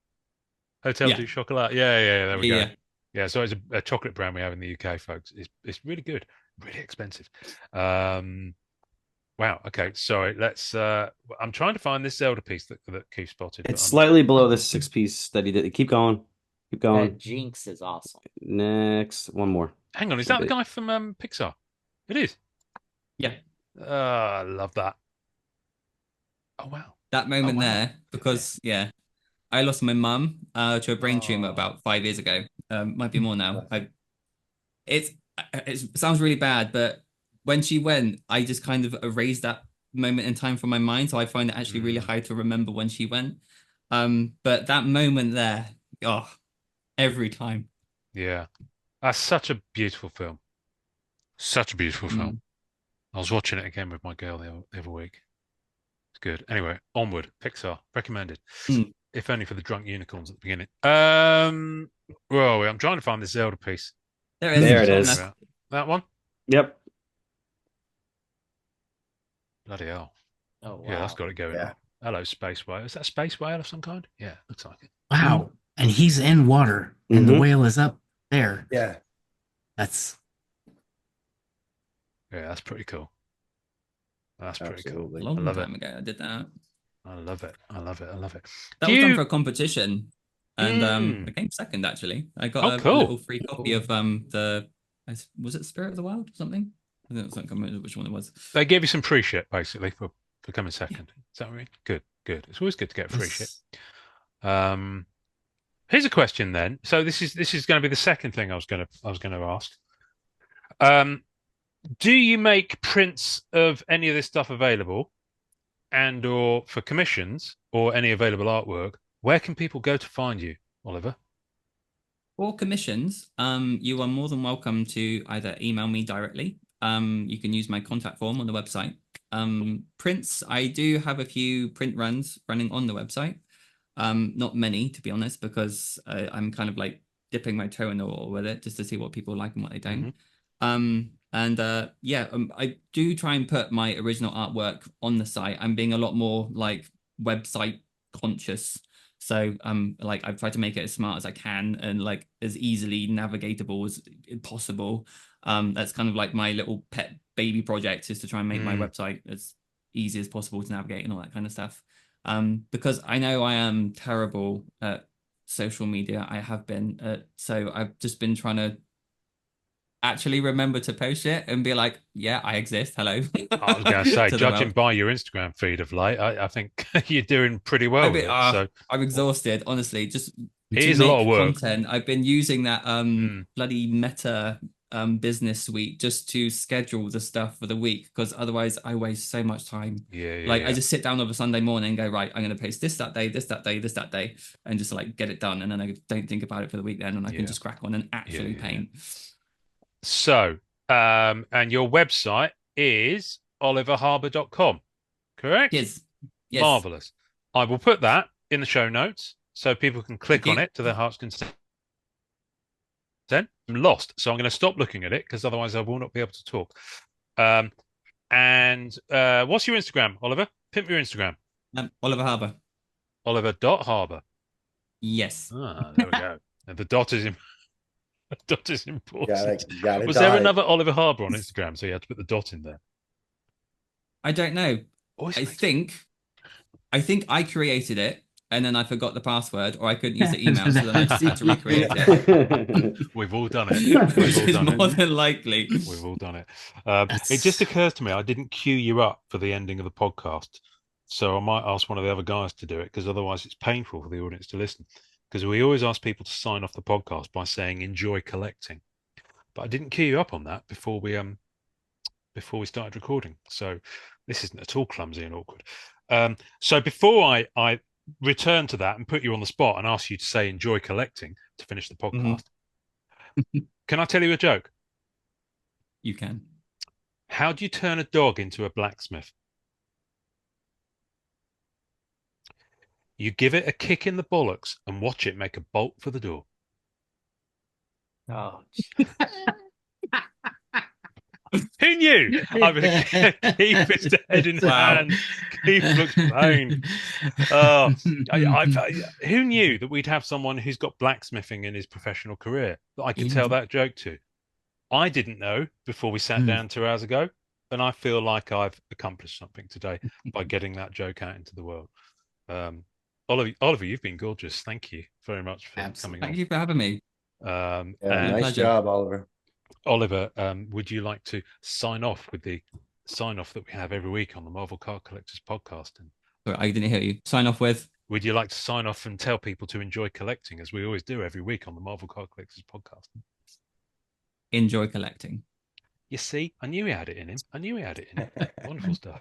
Hotel Yeah. du Chocolat. Yeah. There we go. Yeah. Yeah, so it's a chocolate brand we have in the UK, folks. It's really good, really expensive. Wow. Okay. Sorry. Let's. I'm trying to find this Zelda piece that Keith spotted, but It's I'm slightly below the 6-piece that he did. Keep going. Keep That going. Jinx is awesome. Next. One more. hang on. Is Should that the be. guy from Pixar? It is. Yeah. I love that. Oh wow. That moment wow. there, because I lost my mum to a brain tumor Oh. about 5 years ago. Might be more now. It sounds really bad, but when she went, I just kind of erased that moment in time from my mind. So I find it actually really hard to remember when she went. But that moment there, every time. Yeah. That's such a beautiful film. Such a beautiful film. I was watching it again with my girl the other week. It's good. Anyway, onward. Pixar recommended. If only for the drunk unicorns at the beginning. Well, I'm trying to find the Zelda piece. There it is. There it is. That one? Yep. Bloody hell. Oh wow. Yeah, that's got it going. Yeah. Hello, space whale. Is that a space whale of some kind? Yeah, looks like it. Wow. And he's in water, and the whale is up there. Yeah. That's pretty cool. That's pretty Absolutely. A cool. long I love time it. ago, I did that. I love it. I love it. I love it. That was done for a competition, and I came second actually. I got a little free copy of was it Spirit of the Wild or something? I don't remember which one it was. They gave you some free shit basically for coming second. Is that what I mean? Good. It's always good to get free shit. Here's a question then. So this is going to be the second thing I was going to ask. Do you make prints of any of this stuff available, and or for commissions or any available artwork? Where can people go to find you, Oliver? For commissions, you are more than welcome to either email me directly. You can use my contact form on the website. Prints, I do have a few print runs running on the website. Not many, to be honest, because I'm kind of like dipping my toe in the water with it just to see what people like and what they don't. I do try and put my original artwork on the site. I'm being a lot more like website conscious. So like I've tried to make it as smart as I can and like as easily navigatable as possible. That's kind of like my little pet baby project, is to try and make my website as easy as possible to navigate and all that kind of stuff. Because I know I am terrible at social media. I have been, so I've just been trying to actually remember to post it and be like, yeah, I exist. Hello. I was going to say, judging by your Instagram feed of late, I think you're doing pretty well with it. So I'm exhausted, honestly. Just it is a lot of work. Content. I've been using that bloody Meta business suite just to schedule the stuff for the week, because otherwise I waste so much time. I just sit down on a Sunday morning and go, right, I'm going to post this that day, this that day, this that day, and just like get it done, and then I don't think about it for the week then, and I can just crack on and actually paint. So, and your website is oliverharbour.com, correct? Yes. Marvelous. I will put that in the show notes so people can click on it to their heart's content. I'm lost, so I'm going to stop looking at it because otherwise I will not be able to talk. And what's your Instagram, Oliver? Pimp your Instagram. Oliver Harbour. Oliver.Harbour. Yes. There we go. And the dot is important. Was there another Oliver Harbour on Instagram, so you had to put the dot in there? I don't know. I think I created it and then I forgot the password, or I couldn't use the email, so then I just had to recreate it. We've all done it. Which is more than likely. We've all done it. It just occurs to me I didn't queue you up for the ending of the podcast, so I might ask one of the other guys to do it, because otherwise it's painful for the audience to listen. Because we always ask people to sign off the podcast by saying "enjoy collecting," but I didn't queue you up on that before we started recording. So this isn't at all clumsy and awkward. So before I return to that and put you on the spot and ask you to say "enjoy collecting" to finish the podcast, can I tell you a joke? You can. How do you turn a dog into a blacksmith? You give it a kick in the bollocks and watch it make a bolt for the door. Oh, Who knew? I'm going to keep his head in hand Steve looks pained. Oh, who knew that we'd have someone who's got blacksmithing in his professional career that I could tell that joke to? I didn't know before we sat down 2 hours ago, and I feel like I've accomplished something today by getting that joke out into the world. Oliver, you've been gorgeous. Thank you very much for coming on. Thank you for having me. Nice job, Oliver. Oliver, would you like to sign off with the sign off that we have every week on the Marvel Card Collectors podcast? And sorry, I didn't hear you. Sign off with. Would you like to sign off and tell people to enjoy collecting, as we always do every week on the Marvel Card Collectors podcast? Enjoy collecting. You see, I knew he had it in him. Wonderful stuff.